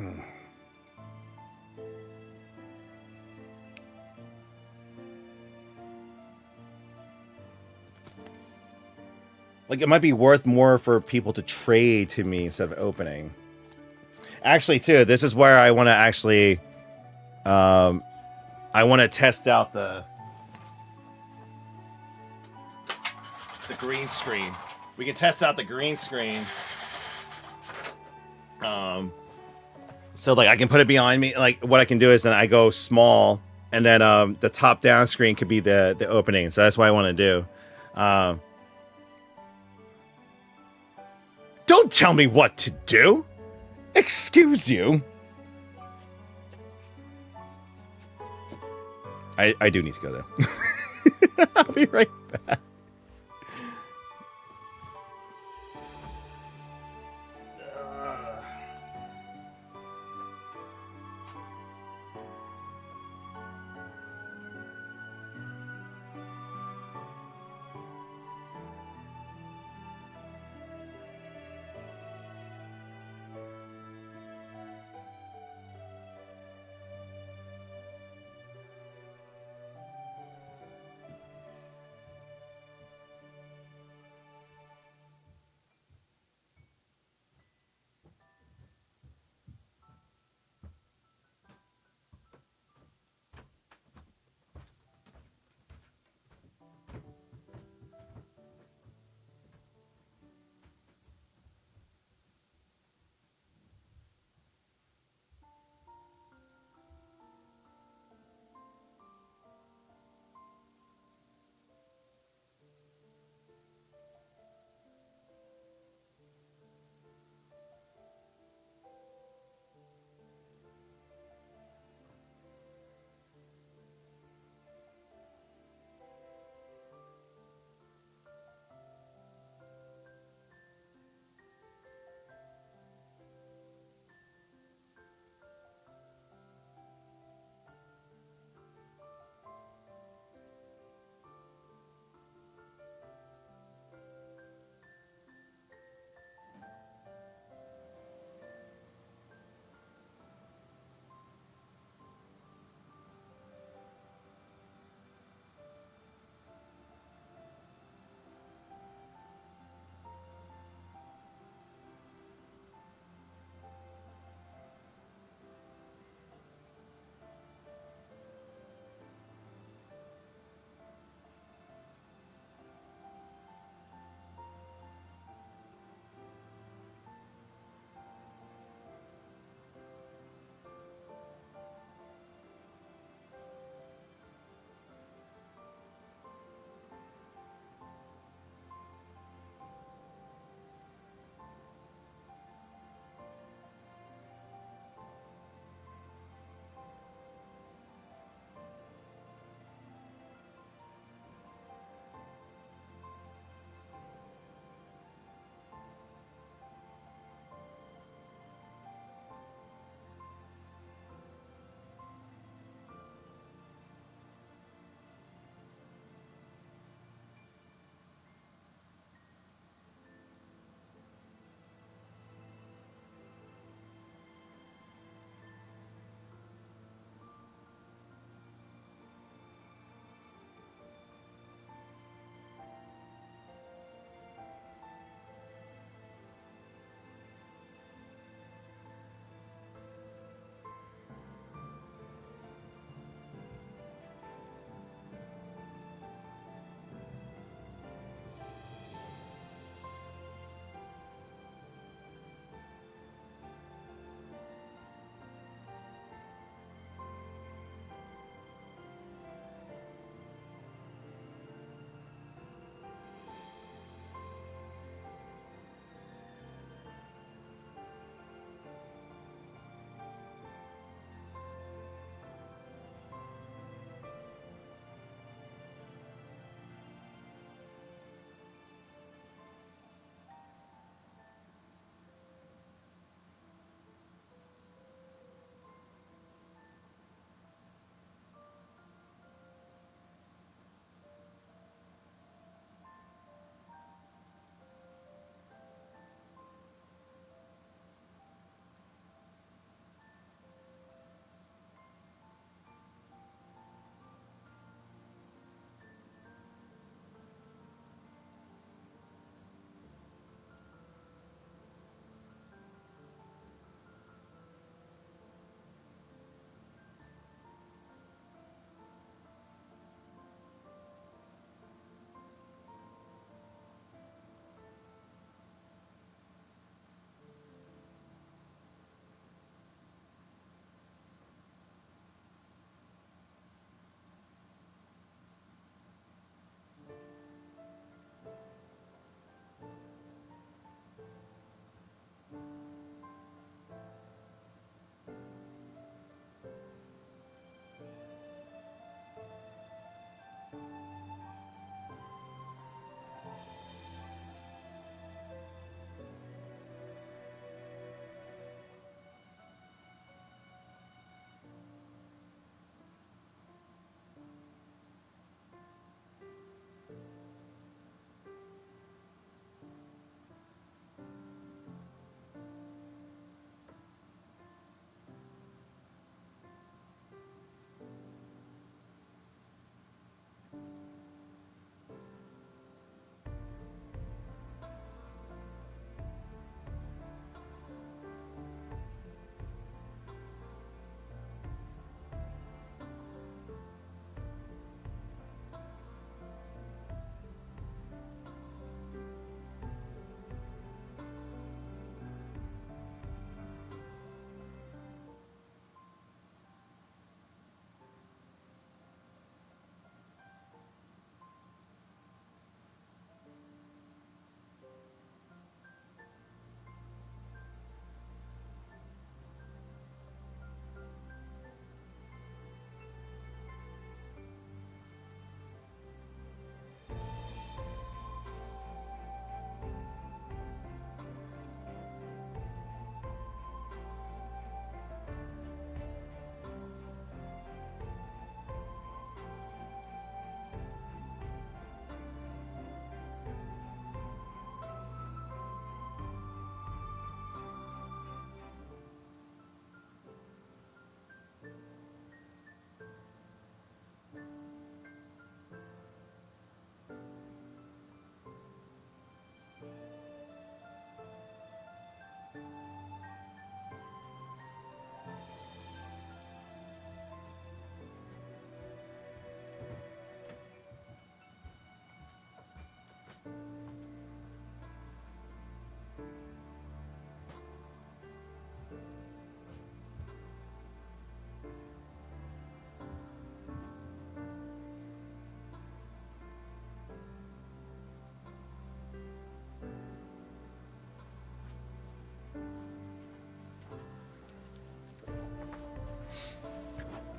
Like, it might be worth more for people to trade to me instead of opening. Actually, too, this is where I want to actually... I want to test out the green screen. We can test out the green screen. So, like, I can put it behind me. Like, what I can do is then I go small, and then the top-down screen could be the opening. So that's what I want to do. Don't tell me what to do. Excuse you. I do need to go, though. I'll be right back.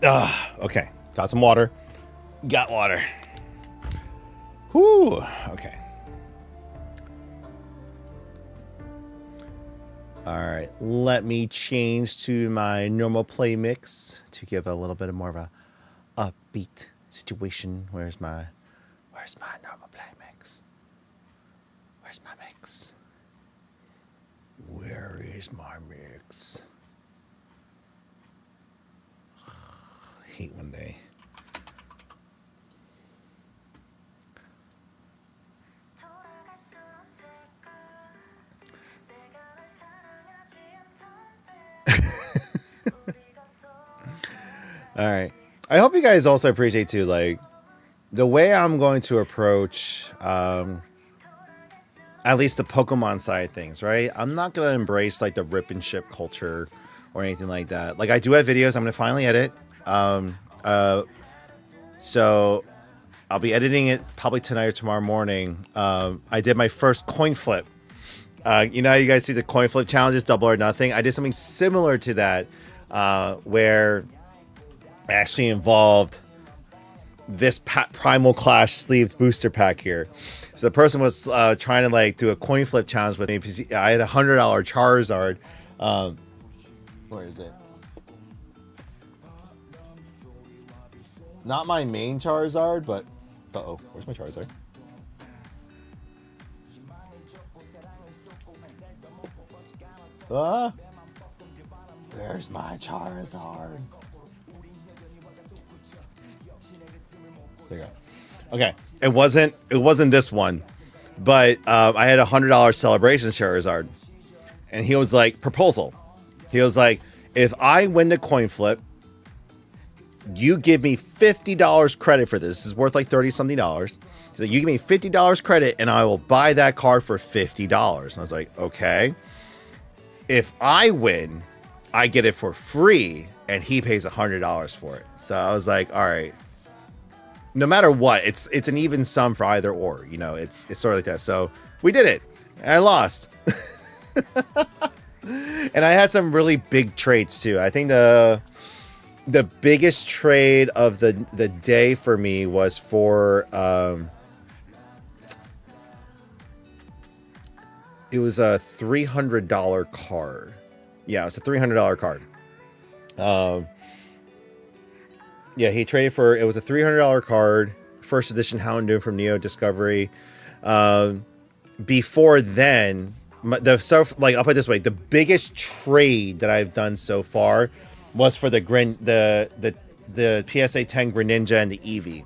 Okay, got some water. Got water. Whoo. Okay. All right, let me change to my normal play mix to give a little bit of more of a upbeat situation. Where's my normal play mix? Where's my mix? Where is my mix? I hate when they. All right. I hope you guys also appreciate too, like the way I'm going to approach, at least the Pokemon side of things, right? I'm not gonna embrace like the rip and ship culture or anything like that. Like I do have videos I'm gonna finally edit. So I'll be editing it probably tonight or tomorrow morning. I did my first coin flip. You know, you guys see the coin flip challenges, double or nothing. I did something similar to that, where it actually involved this Primal Clash sleeved booster pack here. So the person was trying to like do a coin flip challenge with me because I had $100 Charizard. Where is it? Not my main Charizard, but where's my Charizard? Where's my Charizard? There you go. Okay, it wasn't this one, but I had $100 celebration Charizard, and he was like, proposal. He was like, if I win the coin flip, you give me $50 credit for this. This is worth like $30-something. So you give me $50 credit, and I will buy that card for $50. And I was like, okay. If I win, I get it for free, and he pays $100 for it. So I was like, all right. No matter what, it's an even sum for either or. You know, it's sort of like that. So we did it, and I lost. And I had some really big trades too. I think the biggest trade of the day for me was for it was a $300 card. Yeah, it was a $300 card. Yeah, he traded for, it was a $300 card, first edition Houndoom from Neo Discovery. Before then, I'll put it this way, the biggest trade that I've done so far was for the PSA 10 Greninja and the Eevee,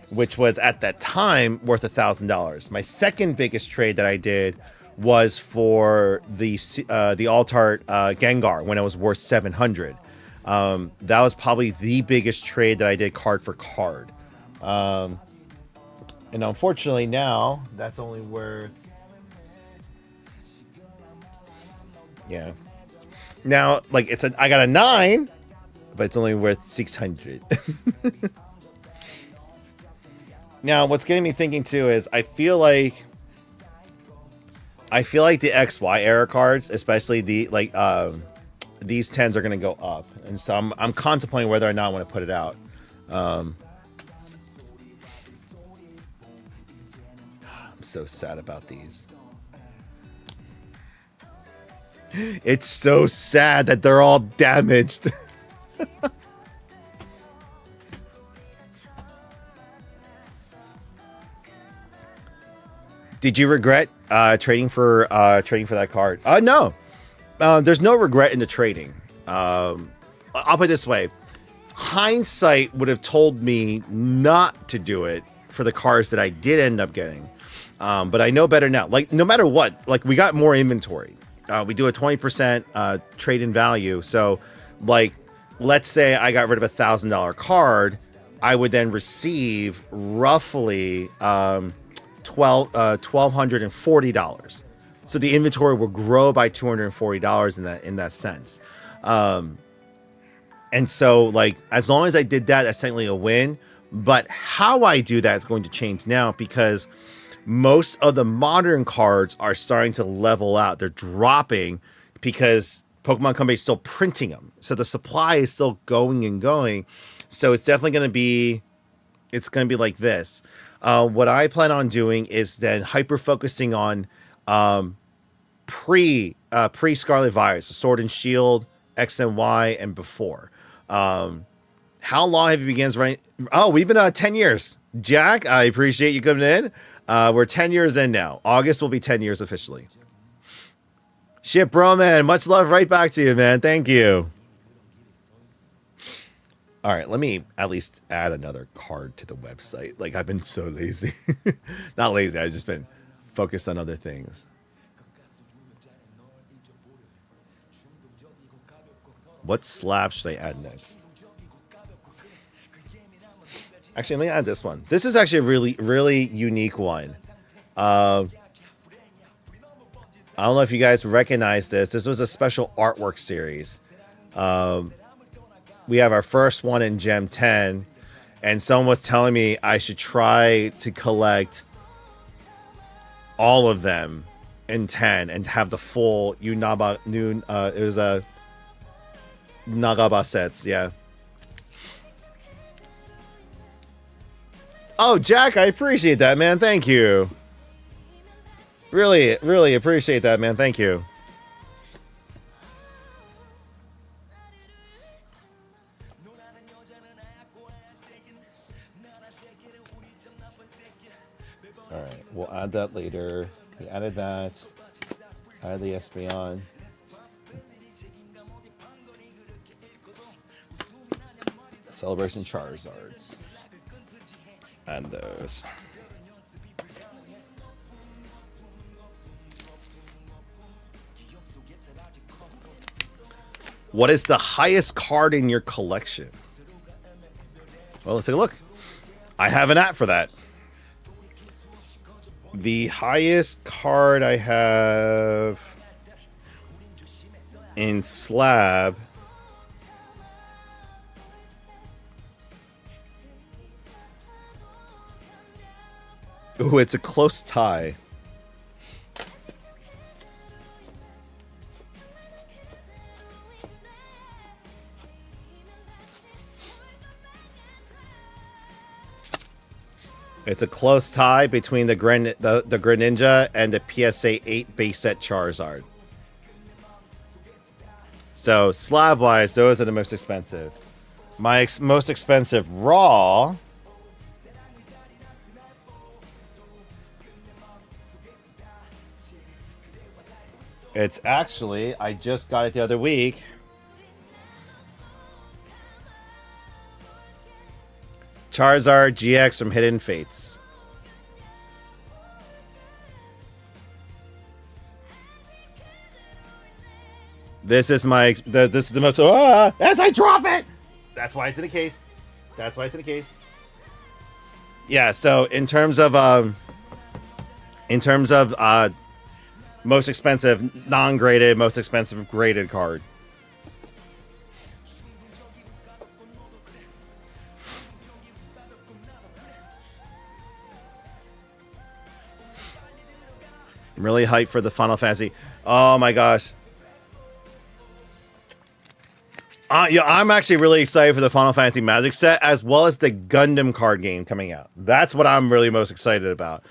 which was at that time worth $1,000. My second biggest trade that I did was for the Altart Gengar when it was worth $700. That was probably the biggest trade that I did card for card. And unfortunately now that's only worth, yeah. Now, like I got a 9, but it's only worth 600. Now, what's getting me thinking too is I feel like the XY era cards, especially these 10s are going to go up, and so I'm contemplating whether or not I want to put it out. I'm so sad about these. It's so sad that they're all damaged. Did you regret trading for that card? No. There's no regret in the trading. I'll put it this way. Hindsight would have told me not to do it for the cards that I did end up getting. But I know better now. Like, no matter what, like, we got more inventory. We do a 20% trade in value. So, like, let's say I got rid of $1,000 card, I would then receive roughly $1,240. So the inventory will grow by $240 in that sense. And so, like, as long as I did that, that's technically a win. But how I do that is going to change now, because most of the modern cards are starting to level out. They're dropping because Pokemon Company is still printing them. So the supply is still going and going. So it's definitely going to be, it's going to be like this. What I plan on doing is then hyper focusing on pre Scarlet Virus, Sword and Shield, X and Y, and before. How long have you begun running? Oh, we've been 10 years. Jack, I appreciate you coming in. We're 10 years in now. August will be 10 years officially. Shit, bro, man. Much love right back to you, man. Thank you. All right, let me at least add another card to the website. Like, I've been so lazy. Not lazy, I've just been focused on other things. What slab should I add next? Actually, let me add this one. This is actually a really, really unique one. I don't know if you guys recognize this. This was a special artwork series. We have our first one in Gem 10, and someone was telling me I should try to collect all of them in 10 and have the full Yunaba it was a Nagaba sets, yeah. Oh, Jack, I appreciate that, man. Thank you. Really, really appreciate that, man. Thank you. All right, we'll add that later. We added that. Add the Espeon. Celebration Charizards. Add those. What is the highest card in your collection? Well, let's take a look. I have an app for that. The highest card I have in Slab ooh, it's a close tie. It's a close tie between the Greninja and the PSA 8 base set Charizard. So slab-wise, those are the most expensive. My most expensive raw. It's actually, I just got it the other week. Charizard GX from Hidden Fates. This is my this is the most as I drop it. That's why it's in the case. That's why it's in the case. Yeah, so in terms of most expensive non-graded, most expensive graded card. I'm really hyped for the Final Fantasy. Oh my gosh. Yeah, I'm actually really excited for the Final Fantasy Magic set as well as the Gundam card game coming out. That's what I'm really most excited about.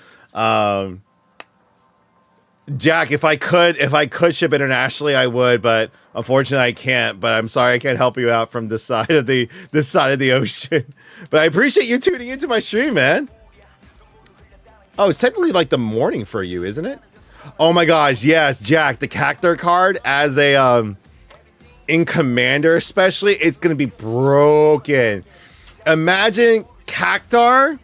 Jack, if I could ship internationally, I would, but unfortunately I can't. But I'm sorry I can't help you out from this side of the ocean. But I appreciate you tuning into my stream, man. Oh, it's technically like the morning for you, isn't it? Oh my gosh, yes, Jack, the Cactar card as a in Commander especially, it's gonna be broken. Imagine Cactar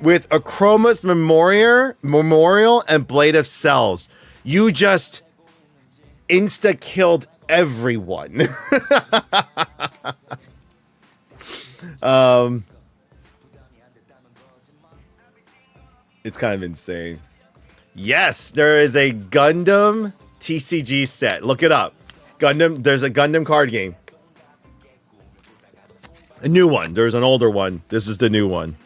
with Akroma's Memorial and Blade of Cells. You just insta-killed everyone. It's kind of insane. Yes, there is a Gundam TCG set. Look it up. Gundam, there's a Gundam card game. A new one. There's an older one. This is the new one.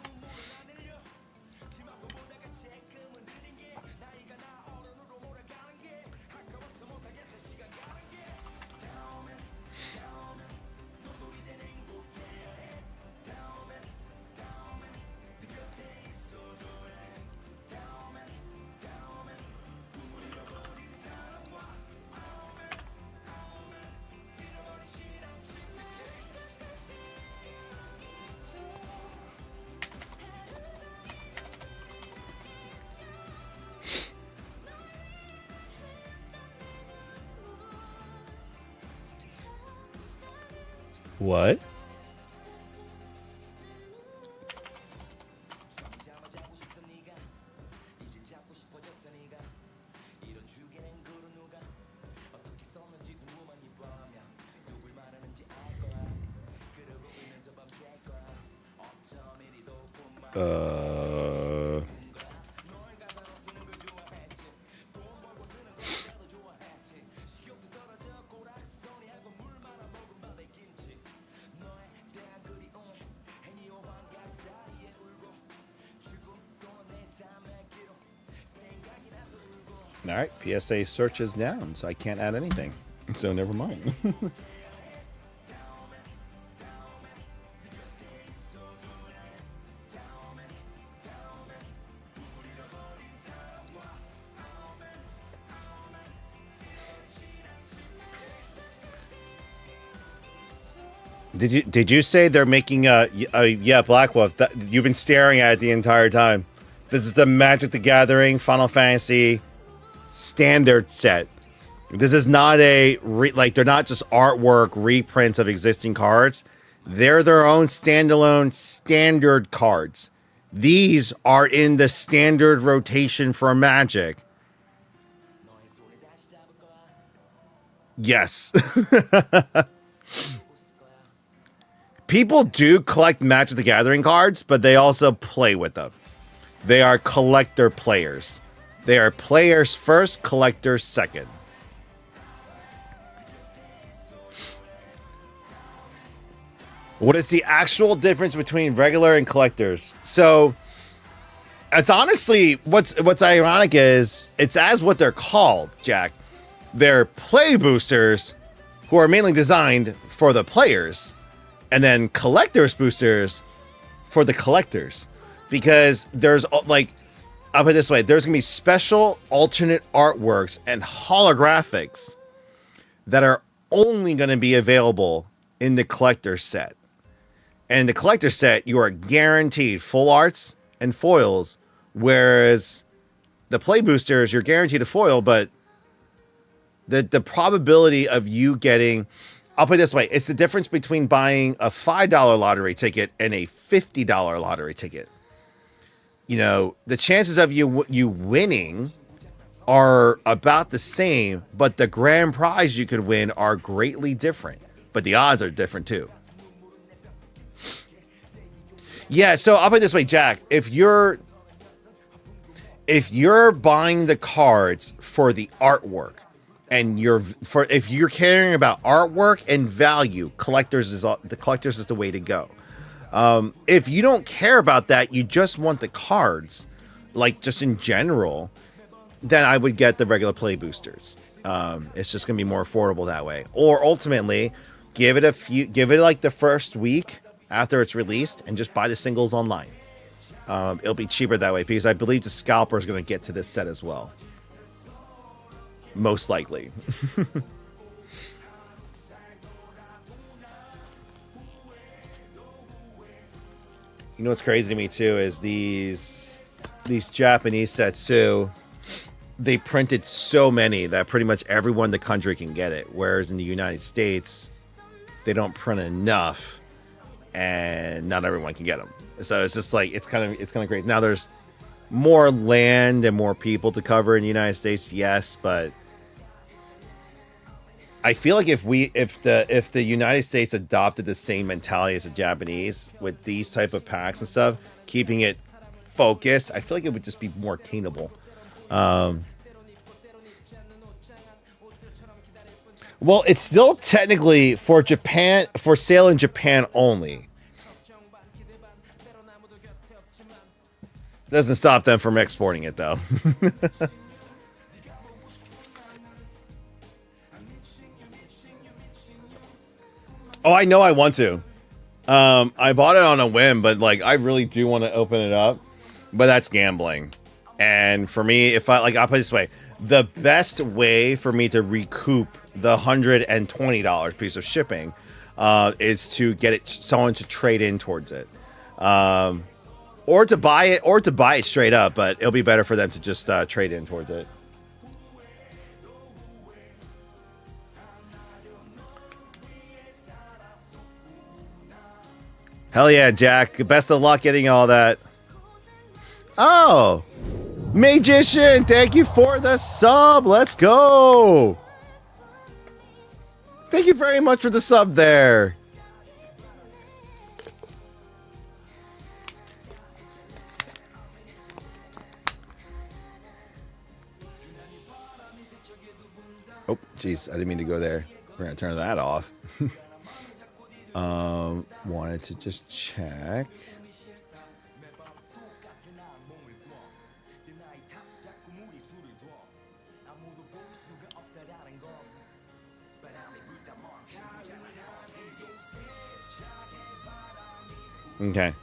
What? Uh, all right, PSA search is down, so I can't add anything. So never mind. Did you say they're making yeah, Black Wolf? You've been staring at it the entire time. This is the Magic the Gathering Final Fantasy standard set. This is not like they're not just artwork reprints of existing cards. They're their own standalone standard cards. These are in the standard rotation for Magic. Yes. People do collect Magic the Gathering cards, but they also play with them. They are collector players. They are players first, collectors second. What is the actual difference between regular and collectors? So, it's honestly, what's ironic is, it's as what they're called, Jack. They're play boosters who are mainly designed for the players. And then collectors boosters for the collectors, because there's like, I'll put it this way, there's gonna be special alternate artworks and holographics that are only gonna be available in the collector set. And in the collector set, you are guaranteed full arts and foils, whereas the play boosters, you're guaranteed a foil, but the probability of you getting, I'll put it this way, it's the difference between buying a $5 lottery ticket and a $50 lottery ticket. You know, the chances of you winning are about the same, but the grand prize you could win are greatly different. But the odds are different too. Yeah, so I'll put it this way, Jack. If you're buying the cards for the artwork, and if you're caring about artwork and value, the collectors is the way to go. If you don't care about that, you just want the cards, like just in general, then I would get the regular play boosters. It's just gonna be more affordable that way. Or ultimately, give it like the first week after it's released, and just buy the singles online. It'll be cheaper that way, because I believe the scalper is gonna get to this set as well. Most likely. You know what's crazy to me too is these Japanese sets too. They printed so many that pretty much everyone in the country can get it. Whereas in the United States, they don't print enough, and not everyone can get them. So it's just like it's kind of crazy. Now there's more land and more people to cover in the United States, yes, but I feel like if the United States adopted the same mentality as the Japanese with these type of packs and stuff, keeping it focused, I feel like it would just be more attainable. Well, it's still technically for Japan, for sale in Japan only. Doesn't stop them from exporting it though. Oh, I know I want to. I bought it on a whim, but like I really do want to open it up. But that's gambling. And for me, I'll put it this way, the best way for me to recoup the $120 piece of shipping is to get someone to trade in towards it. Or to buy it straight up, but it'll be better for them to just trade in towards it. Hell yeah, Jack. Best of luck getting all that. Oh, Magician, thank you for the sub. Let's go. Thank you very much for the sub there. Oh, jeez, I didn't mean to go there. We're gonna turn that off. Wanted to just check. Okay.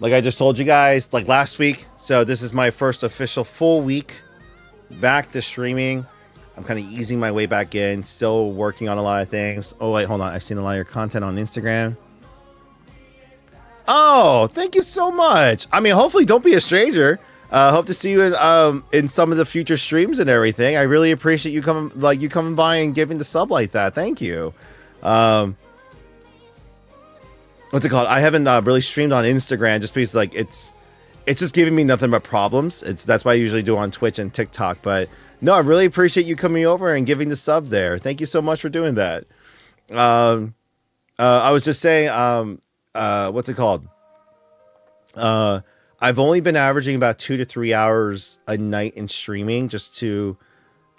Like I just told you guys, like last week. So this is my first official full week back to streaming. I'm kind of easing my way back in. Still working on a lot of things. Oh, wait, hold on. I've seen a lot of your content on Instagram. Oh, thank you so much. I mean, hopefully don't be a stranger. Hope to see you in some of the future streams and everything. I really appreciate you coming by and giving the sub like that. Thank you. What's it called? I haven't really streamed on Instagram just because like it's just giving me nothing but problems. That's why I usually do on Twitch and TikTok. But no, I really appreciate you coming over and giving the sub there. Thank you so much for doing that. I was just saying, what's it called? I've only been averaging about 2 to 3 hours a night in streaming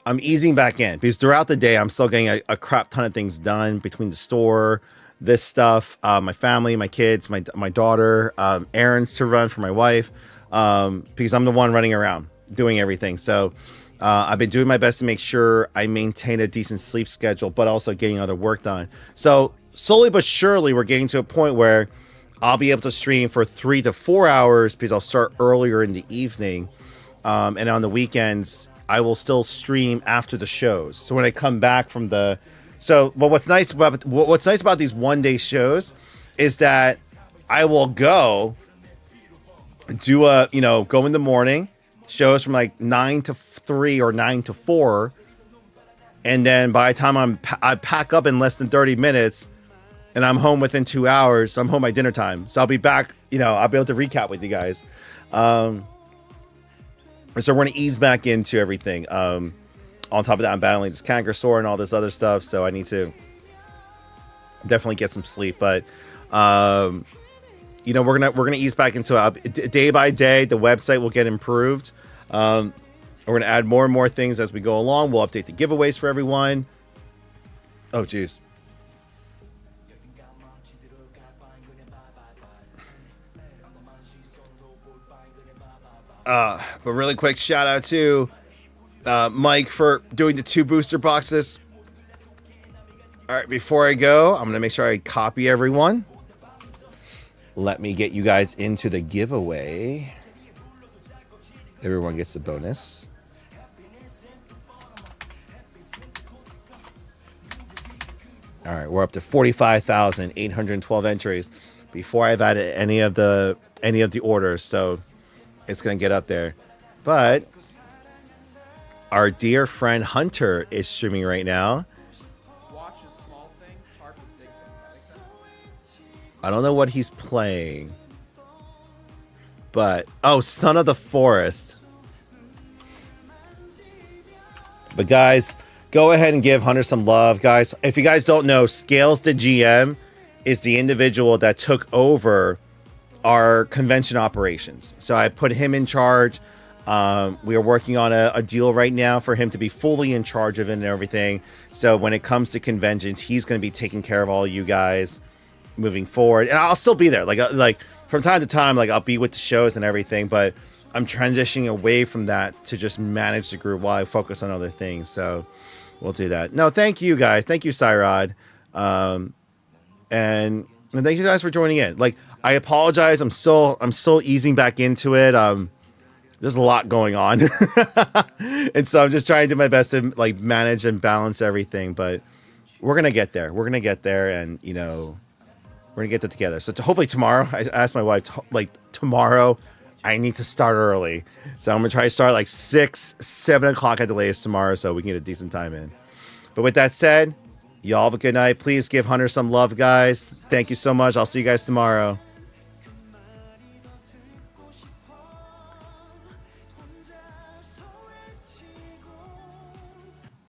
I'm easing back in because throughout the day, I'm still getting a crap ton of things done between the store, this stuff, my family, my kids, my daughter, errands to run for my wife, because I'm the one running around doing everything. So I've been doing my best to make sure I maintain a decent sleep schedule, but also getting other work done. So slowly but surely, we're getting to a point where I'll be able to stream for 3 to 4 hours because I'll start earlier in the evening. And on the weekends, I will still stream after the shows. So when I come back from what's nice about these one-day shows is that I will go in the morning, shows from like 9 to 3 or 9 to 4. And then by the time I pack up in less than 30 minutes and I'm home within 2 hours, I'm home by dinner time. So I'll be back, I'll be able to recap with you guys. So we're going to ease back into everything. On top of that, I'm battling this canker sore and all this other stuff. So I need to definitely get some sleep, but, we're going to ease back into it day by day. The website will get improved. We're going to add more and more things as we go along. We'll update the giveaways for everyone. Oh, geez. But really quick shout out to Mike for doing the 2 booster boxes. All right, before I go, I'm going to make sure I copy everyone. Let me get you guys into the giveaway. Everyone gets a bonus. All right, we're up to 45,812 entries before I've added any of the orders, so it's going to get up there. But our dear friend Hunter is streaming right now. Watch a small thing, part of big thing. That makes sense? I don't know what he's playing. But, Son of the Forest. But guys, go ahead and give Hunter some love, guys. If you guys don't know, Scales the GM is the individual that took over our convention operations. So I put him in charge. We are working on a deal right now for him to be fully in charge of it and everything. So when it comes to conventions, he's going to be taking care of all you guys moving forward. And I'll still be there. Like from time to time, like I'll be with the shows and everything, but I'm transitioning away from that to just manage the group while I focus on other things. So we'll do that. No, thank you guys. Thank you, Cyrod. And thank you guys for joining in. Like, I apologize. I'm still easing back into it. There's a lot going on. And so I'm just trying to do my best to like manage and balance everything, but we're going to get there. We're going to get there and, we're going to get that together. So hopefully tomorrow, I asked my wife, tomorrow I need to start early. So I'm going to try to start like 6, 7 o'clock at the latest tomorrow so we can get a decent time in. But with that said, y'all have a good night. Please give Hunter some love, guys. Thank you so much. I'll see you guys tomorrow.